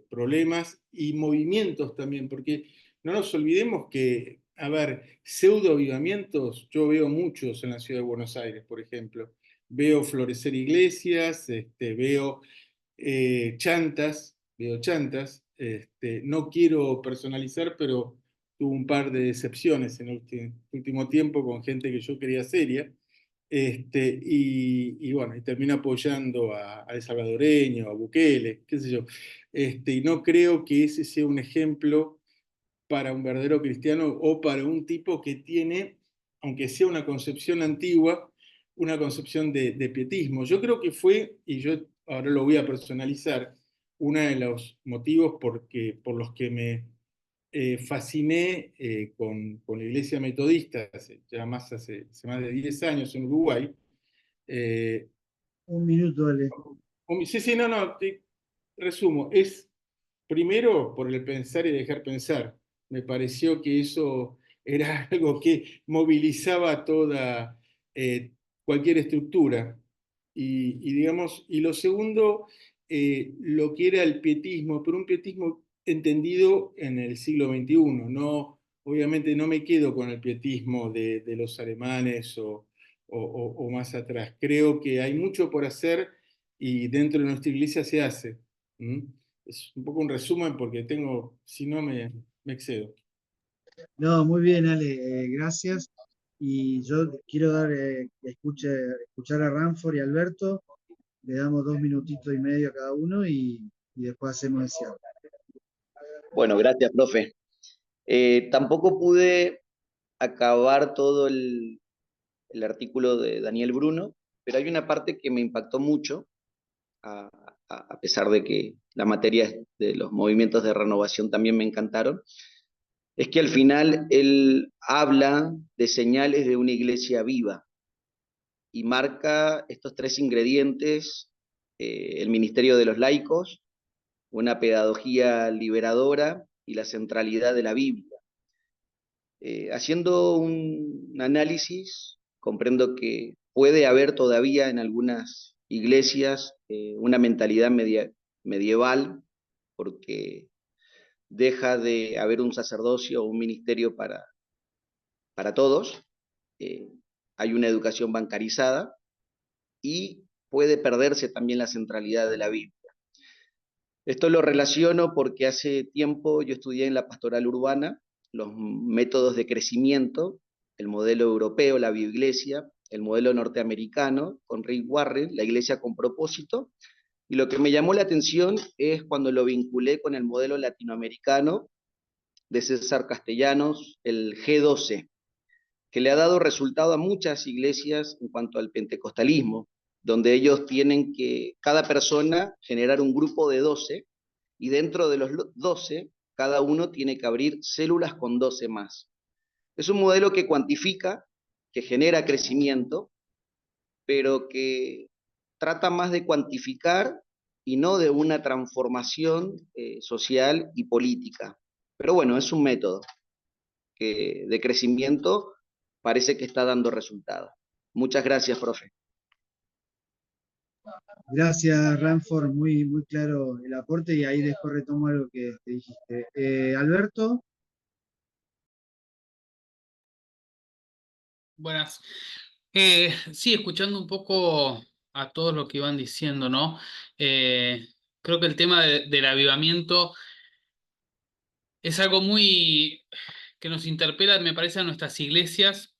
F: problemas y movimientos también, porque no nos olvidemos que, a ver, pseudo-avivamientos, yo veo muchos en la ciudad de Buenos Aires, por ejemplo. Veo florecer iglesias, veo chantas. No quiero personalizar, pero tuve un par de decepciones en el último tiempo con gente que yo quería seria. Y bueno, y termino apoyando a El Salvadoreño, a Bukele, qué sé yo. Y no creo que ese sea un ejemplo para un verdadero cristiano o para un tipo que tiene, aunque sea una concepción antigua, una concepción de pietismo. Yo creo que fue, y yo ahora lo voy a personalizar, uno de los motivos por los que me fasciné con la iglesia metodista hace más de 10 años en Uruguay. Eh,
A: Un minuto, Ale.
F: sí, sí, no, resumo, es primero por el pensar y dejar pensar. Me pareció que eso era algo que movilizaba toda cualquier estructura. Digamos, y lo segundo, lo que era el pietismo, pero un pietismo entendido en el siglo XXI. No, obviamente no me quedo con el pietismo de los alemanes o más atrás. Creo que hay mucho por hacer y dentro de nuestra iglesia se hace. ¿Mm? Es un poco un resumen porque si no me excedo.
A: No, muy bien, Ale, gracias. Y yo quiero dar escuchar a Ramford y Alberto. Le damos 2 minutitos y medio a cada uno y después hacemos el cierre.
G: Bueno, gracias, profe. Tampoco pude acabar todo el artículo de Daniel Bruno, pero hay una parte que me impactó mucho, a, a pesar de que la materia de los movimientos de renovación también me encantaron, es que al final él habla de señales de una iglesia viva y marca estos 3 ingredientes: el ministerio de los laicos, una pedagogía liberadora y la centralidad de la Biblia. Haciendo un análisis, comprendo que puede haber todavía en algunas iglesias una mentalidad medieval, porque deja de haber un sacerdocio o un ministerio para todos, hay una educación bancarizada y puede perderse también la centralidad de la Biblia. Esto lo relaciono porque hace tiempo yo estudié en la pastoral urbana los métodos de crecimiento, el modelo europeo, la bioiglesia, el modelo norteamericano con Rick Warren, la iglesia con propósito, y lo que me llamó la atención es cuando lo vinculé con el modelo latinoamericano de César Castellanos, el G12, que le ha dado resultado a muchas iglesias en cuanto al pentecostalismo, donde ellos tienen que, cada persona, generar un grupo de 12, y dentro de los 12, cada uno tiene que abrir células con 12 más. Es un modelo que cuantifica, que genera crecimiento, pero que trata más de cuantificar y no de una transformación social y política. Pero bueno, es un método que de crecimiento parece que está dando resultados. Muchas gracias, profe.
A: Gracias, Ranford, muy, muy claro el aporte y ahí después retomo algo que dijiste. Alberto.
H: Buenas. Sí, escuchando un poco a todos lo que iban diciendo, ¿no? Creo que el tema del avivamiento es algo muy que nos interpela, me parece, a nuestras iglesias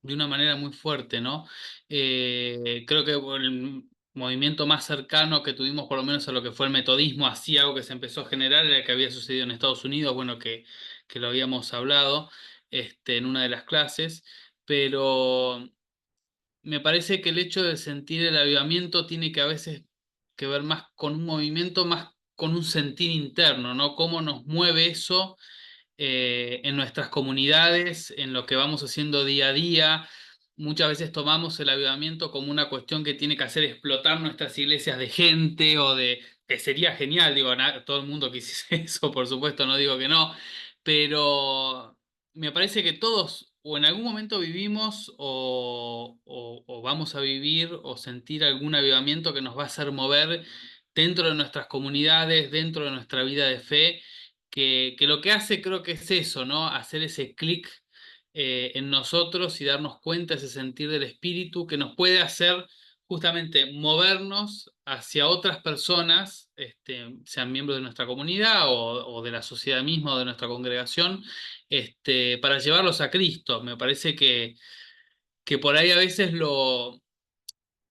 H: de una manera muy fuerte, ¿no? Creo que el movimiento más cercano que tuvimos, por lo menos a lo que fue el metodismo, así algo que se empezó a generar, era el que había sucedido en Estados Unidos, bueno, que lo habíamos hablado en una de las clases, pero me parece que el hecho de sentir el avivamiento tiene que a veces que ver más con un movimiento, más con un sentir interno, ¿no? Cómo nos mueve eso en nuestras comunidades, en lo que vamos haciendo día a día. Muchas veces tomamos el avivamiento como una cuestión que tiene que hacer explotar nuestras iglesias de gente o de, que sería genial, digo, todo el mundo quisiese eso, por supuesto, no digo que no, pero me parece que todos o en algún momento vivimos o vamos a vivir o sentir algún avivamiento que nos va a hacer mover dentro de nuestras comunidades, dentro de nuestra vida de fe, que lo que hace creo que es eso, ¿no? Hacer ese clic en nosotros y darnos cuenta, ese sentir del espíritu que nos puede hacer justamente movernos hacia otras personas, sean miembros de nuestra comunidad o de la sociedad misma o de nuestra congregación, para llevarlos a Cristo. Me parece que por ahí a veces lo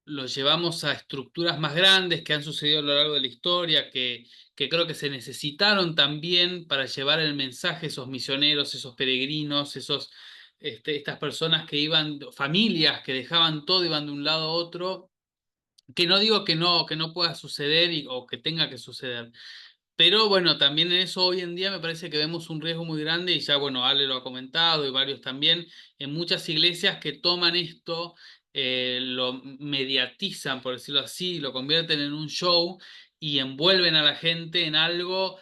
H: llevamos a estructuras más grandes que han sucedido a lo largo de la historia, que creo que se necesitaron también para llevar el mensaje, esos misioneros, esos peregrinos, estas personas que iban, familias que dejaban todo, iban de un lado a otro, que no digo que no pueda suceder o que tenga que suceder. Pero bueno, también en eso hoy en día me parece que vemos un riesgo muy grande y ya, bueno, Ale lo ha comentado y varios también, en muchas iglesias que toman esto, lo mediatizan, por decirlo así, lo convierten en un show y envuelven a la gente en algo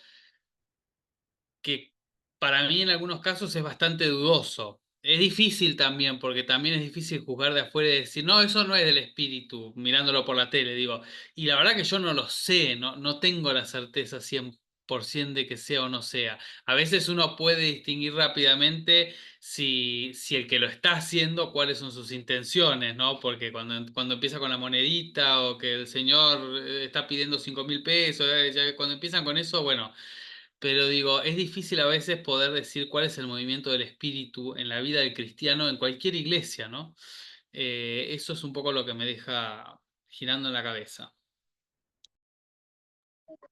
H: que para mí en algunos casos es bastante dudoso. Es difícil también, porque también es difícil juzgar de afuera y decir, no, eso no es del espíritu, mirándolo por la tele, digo. Y la verdad que yo no lo sé, no tengo la certeza 100% de que sea o no sea. A veces uno puede distinguir rápidamente si el que lo está haciendo, cuáles son sus intenciones, ¿no? Porque cuando empieza con la monedita o que el señor está pidiendo 5.000 pesos, cuando empiezan con eso, bueno, pero digo, es difícil a veces poder decir cuál es el movimiento del espíritu en la vida del cristiano en cualquier iglesia, ¿no? Eso es un poco lo que me deja girando en la cabeza.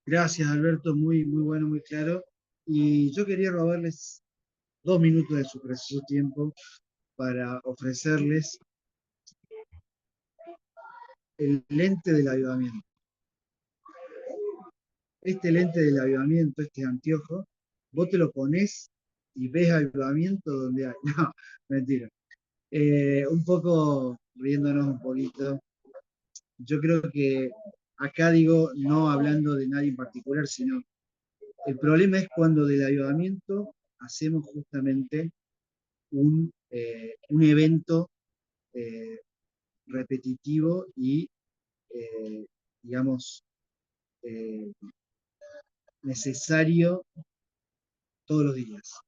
A: Gracias, Alberto, muy, muy bueno, muy claro. Y yo quería robarles 2 minutos de su precioso tiempo para ofrecerles el lente del avivamiento. Este lente del avivamiento, este anteojo, vos te lo pones y ves avivamiento donde hay. No, mentira. Un poco, riéndonos un poquito, yo creo que acá digo, no hablando de nadie en particular, sino el problema es cuando del avivamiento hacemos justamente un evento repetitivo y, digamos, necesario todos los días.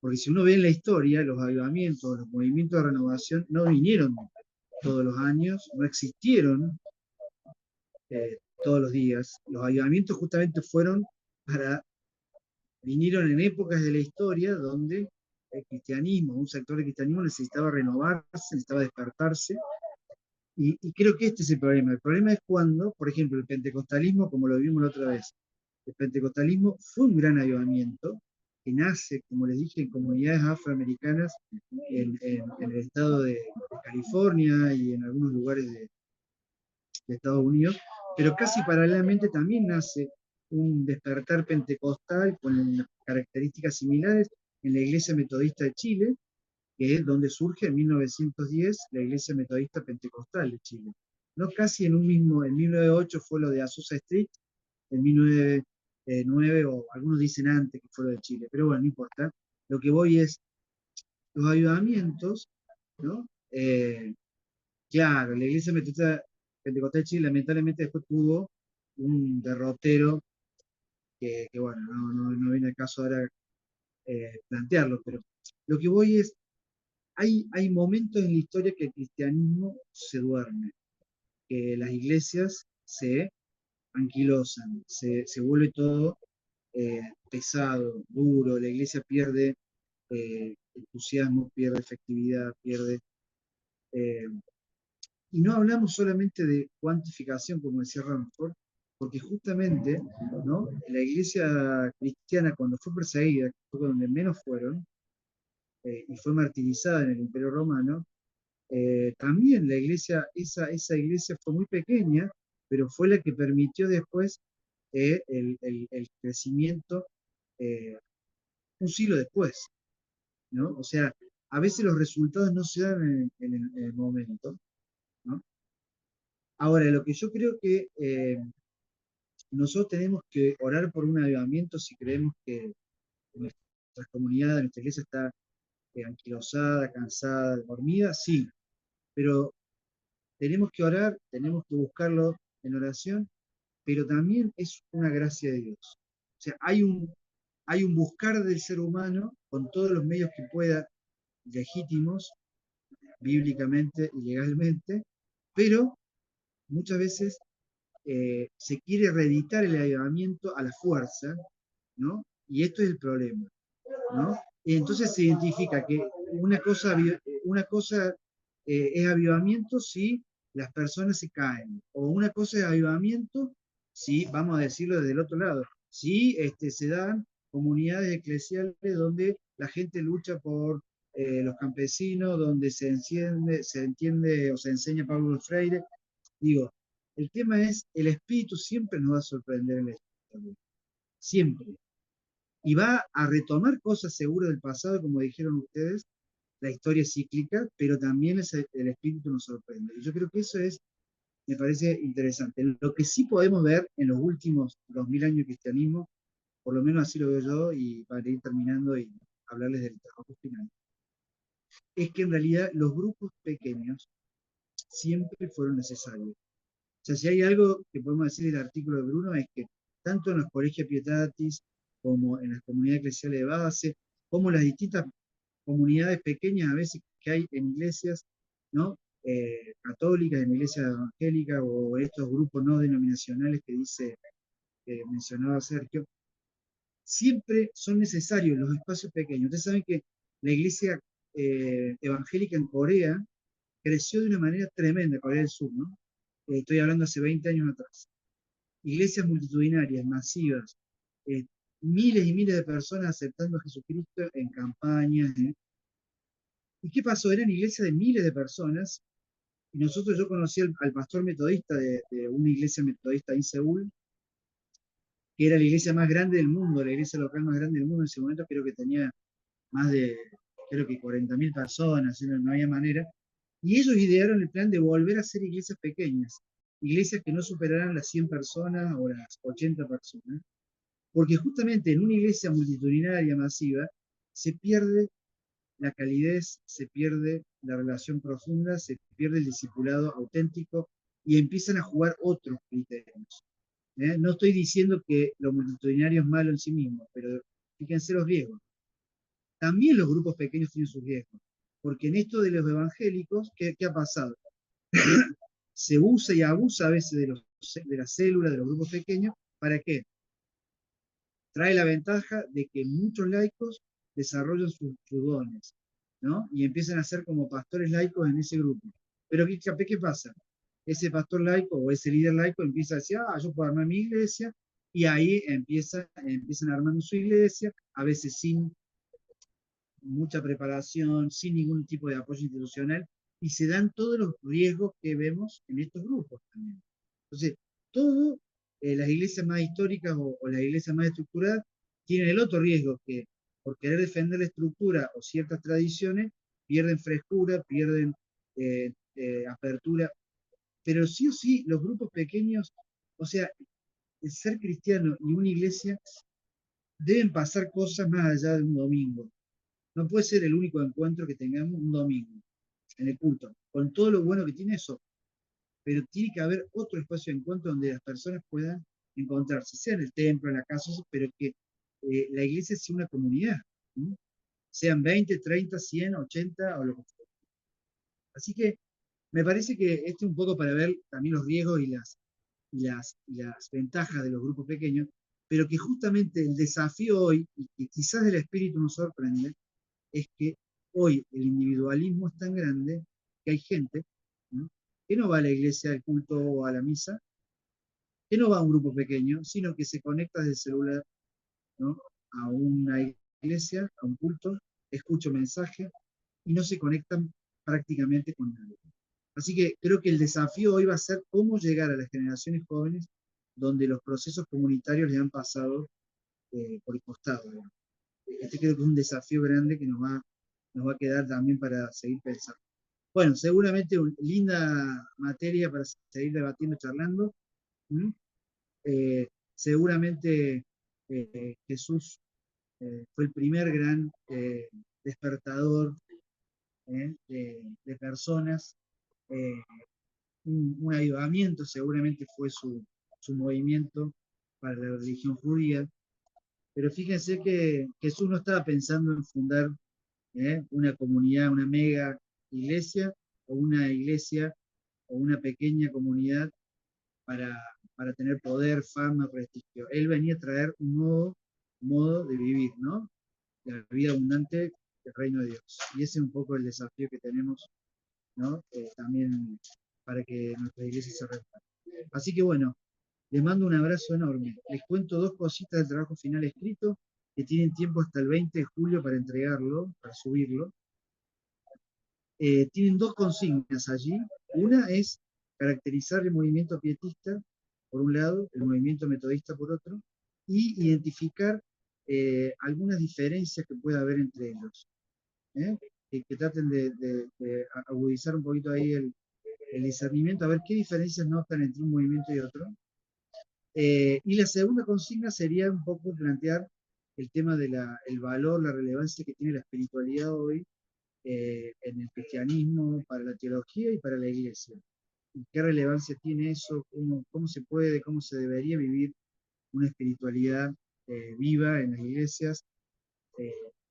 A: Porque si uno ve en la historia, los avivamientos, los movimientos de renovación no vinieron todos los años, no existieron todos los días. Los avivamientos justamente vinieron en épocas de la historia donde el cristianismo, un sector del cristianismo necesitaba renovarse, necesitaba despertarse, y creo que este es el problema. El problema es cuando, por ejemplo, el pentecostalismo, como lo vimos la otra vez, el pentecostalismo fue un gran avivamiento que nace, como les dije, en comunidades afroamericanas en el estado de California y en algunos lugares de Estados Unidos, pero casi paralelamente también nace un despertar pentecostal con características similares en la Iglesia Metodista de Chile, que es donde surge en 1910 la Iglesia Metodista Pentecostal de Chile. No casi en en 1908 fue lo de Azusa Street, en 1909, o algunos dicen antes que fue lo de Chile, pero bueno, no importa. Lo que voy es, los avivamientos, ¿no? Claro, la Iglesia Metodista Pentecostal de Chile lamentablemente después tuvo un derrotero que bueno, no viene al caso ahora plantearlo, pero lo que voy es, hay momentos en la historia que el cristianismo se duerme, que las iglesias se anquilosan, se vuelve todo pesado, duro, la iglesia pierde entusiasmo, pierde efectividad, pierde... y no hablamos solamente de cuantificación, como decía Ramford, porque justamente, ¿no?, la iglesia cristiana, cuando fue perseguida, que fue donde menos fueron, y fue martirizada en el Imperio Romano, también la iglesia, esa iglesia fue muy pequeña, pero fue la que permitió después el crecimiento un siglo después, ¿no? O sea, a veces los resultados no se dan en el momento, ¿no? Ahora, lo que yo creo que nosotros tenemos que orar por un avivamiento si creemos que nuestra comunidad, nuestra iglesia está anquilosada, cansada, dormida, sí, pero tenemos que orar, tenemos que buscarlo en oración, pero también es una gracia de Dios. O sea, hay un buscar del ser humano con todos los medios que pueda, legítimos, bíblicamente y legalmente, pero muchas veces se quiere reeditar el avivamiento a la fuerza, ¿no? Y esto es el problema, ¿no? Y entonces se identifica que una cosa es avivamiento si las personas se caen, o una cosa es avivamiento si, vamos a decirlo desde el otro lado, si se dan comunidades eclesiales donde la gente lucha por los campesinos, donde se entiende o se enseña Pablo Freire. Digo, el tema es, el espíritu siempre nos va a sorprender en la historia, siempre. Y va a retomar cosas seguras del pasado, como dijeron ustedes, la historia es cíclica, pero también el espíritu nos sorprende. Y yo creo que eso me parece interesante. Lo que sí podemos ver en los últimos 2000 años de cristianismo, por lo menos así lo veo yo, y para ir terminando y hablarles del trabajo final, es que en realidad los grupos pequeños siempre fueron necesarios. O sea, si hay algo que podemos decir del artículo de Bruno es que tanto en los colegios pietatis como en las comunidades eclesiales de base, como las distintas comunidades pequeñas a veces que hay en iglesias, ¿no? Católicas, en iglesias evangélicas, o estos grupos no denominacionales que mencionaba Sergio, siempre son necesarios los espacios pequeños. Ustedes saben que la iglesia evangélica en Corea creció de una manera tremenda, Corea del Sur, ¿no? Estoy hablando hace 20 años atrás. Iglesias multitudinarias, masivas, miles y miles de personas aceptando a Jesucristo en campañas. ¿Y qué pasó? Eran iglesias de miles de personas, y yo conocí al pastor metodista de una iglesia metodista en Seúl, que era la iglesia más grande del mundo, la iglesia local más grande del mundo en ese momento. Creo que tenía más de, creo que 40.000 personas, no había manera. Y ellos idearon el plan de volver a ser iglesias pequeñas, iglesias que no superaran las 100 personas o las 80 personas, porque justamente en una iglesia multitudinaria masiva se pierde la calidez, se pierde la relación profunda, se pierde el discipulado auténtico y empiezan a jugar otros criterios. No estoy diciendo que lo multitudinario es malo en sí mismo, pero fíjense los riesgos. También los grupos pequeños tienen sus riesgos, porque en esto de los evangélicos, ¿qué ha pasado? Se usa y abusa a veces de las células, de los grupos pequeños, ¿para qué? Trae la ventaja de que muchos laicos desarrollan sus dones, ¿no? Y empiezan a ser como pastores laicos en ese grupo. Pero ¿qué pasa? Ese pastor laico o ese líder laico empieza a decir, yo puedo armar mi iglesia, y ahí empiezan armando su iglesia, a veces sin mucha preparación, sin ningún tipo de apoyo institucional, y se dan todos los riesgos que vemos en estos grupos también. Entonces, todo, las iglesias más históricas o las iglesias más estructuradas tienen el otro riesgo, que por querer defender la estructura o ciertas tradiciones, pierden frescura, pierden apertura, pero sí o sí, los grupos pequeños, o sea, el ser cristiano y una iglesia deben pasar cosas más allá de un domingo. No puede ser el único encuentro que tengamos un domingo en el culto, con todo lo bueno que tiene eso, pero tiene que haber otro espacio de encuentro donde las personas puedan encontrarse, sea en el templo, en la casa, pero que la iglesia sea una comunidad, ¿sí? Sean 20, 30, 100, 80 o lo que sea. Así que me parece que este es un poco para ver también los riesgos y las ventajas de los grupos pequeños, pero que justamente el desafío hoy, y que quizás el espíritu nos sorprende, es que hoy el individualismo es tan grande que hay gente, ¿no?, que no va a la iglesia, al culto o a la misa, que no va a un grupo pequeño, sino que se conecta desde el celular, ¿no?, a una iglesia, a un culto, escucha mensajes y no se conectan prácticamente con nadie. Así que creo que el desafío hoy va a ser cómo llegar a las generaciones jóvenes donde los procesos comunitarios le han pasado por el costado, ¿no? Este creo que es un desafío grande que nos va a quedar también para seguir pensando. Bueno, seguramente una linda materia para seguir debatiendo, charlando. Seguramente Jesús fue el primer gran despertador de personas. Un avivamiento seguramente fue su movimiento para la religión judía. Pero fíjense que Jesús no estaba pensando en fundar una comunidad, una mega iglesia, o una iglesia, o una pequeña comunidad para tener poder, fama, prestigio. Él venía a traer un nuevo modo de vivir, ¿no? La vida abundante del reino de Dios. Y ese es un poco el desafío que tenemos, ¿no? También para que nuestra iglesia se reparte. Así que bueno, les mando un abrazo enorme. Les cuento dos cositas del trabajo final escrito, que tienen tiempo hasta el 20 de julio para entregarlo, para subirlo. Tienen dos consignas allí. Una es caracterizar el movimiento pietista, por un lado, el movimiento metodista por otro, y identificar algunas diferencias que pueda haber entre ellos. Que traten de agudizar un poquito ahí el discernimiento, a ver qué diferencias notan entre un movimiento y otro. Y la segunda consigna sería un poco plantear el tema del valor, la relevancia que tiene la espiritualidad hoy en el cristianismo, para la teología y para la iglesia. ¿Y qué relevancia tiene eso? ¿Cómo se puede, cómo se debería vivir una espiritualidad viva en las iglesias?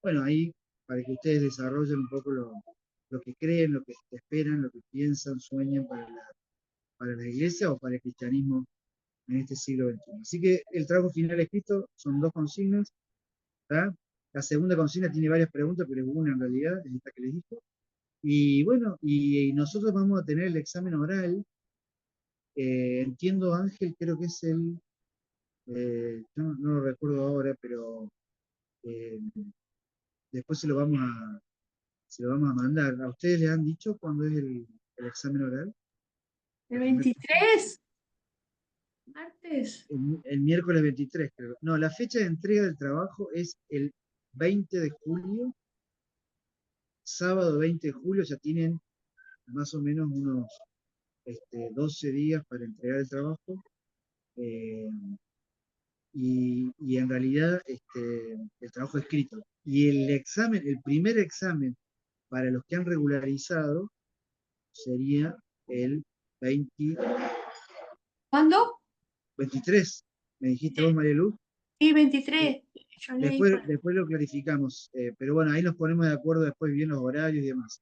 A: Bueno, ahí para que ustedes desarrollen un poco lo que creen, lo que esperan, lo que piensan, sueñan para la iglesia o para el cristianismo en este siglo XXI. Así que el trabajo final escrito son dos consignas. ¿Tá? La segunda consigna tiene varias preguntas, pero es una en realidad, es esta que les digo. Y bueno, y nosotros vamos a tener el examen oral. Entiendo, Ángel, creo que es yo no lo recuerdo ahora, pero eh, después se lo vamos a mandar. ¿A ustedes les han dicho cuándo es el examen oral?
C: ¿El 23? ¿Martes?
A: El miércoles 23, creo. No, la fecha de entrega del trabajo es el 20 de julio, sábado 20 de julio, ya tienen más o menos unos 12 días para entregar el trabajo. Y y en realidad el trabajo escrito. Y el primer examen para los que han regularizado sería el
C: ¿Cuándo?
A: 23, me dijiste vos, María Luz.
C: Sí, 23. Yo leí
A: Después lo clarificamos, pero bueno, ahí nos ponemos de acuerdo después bien los horarios y demás.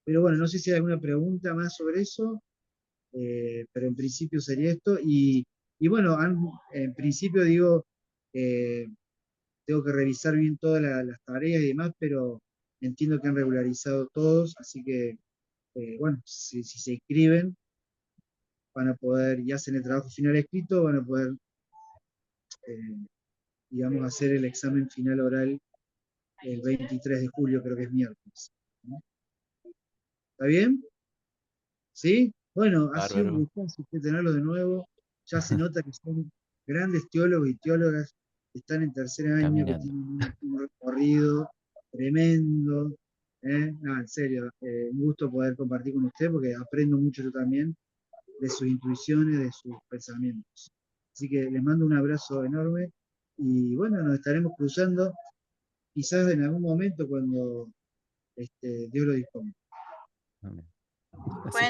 A: Pero bueno, no sé si hay alguna pregunta más sobre eso, pero en principio sería esto. Y bueno, en principio digo, tengo que revisar bien todas las tareas y demás, pero entiendo que han regularizado todos, así que, bueno, si se inscriben, van a poder, y hacen el trabajo final escrito, van a poder, digamos, hacer el examen final oral el 23 de julio, creo que es miércoles, ¿no? ¿Está bien? ¿Sí? Bueno, ha sido un
E: Bárbaro.
A: gusto tenerlo de nuevo. Ya se nota que son grandes teólogos y teólogas que están en tercer año, que
E: Caminando.
A: tienen un recorrido tremendo. No, en serio, un gusto poder compartir con usted porque aprendo mucho yo también de sus intuiciones, de sus pensamientos. Así que les mando un abrazo enorme y bueno, nos estaremos cruzando quizás en algún momento cuando Dios lo disponga.
E: Amén.
B: Bueno.
E: Así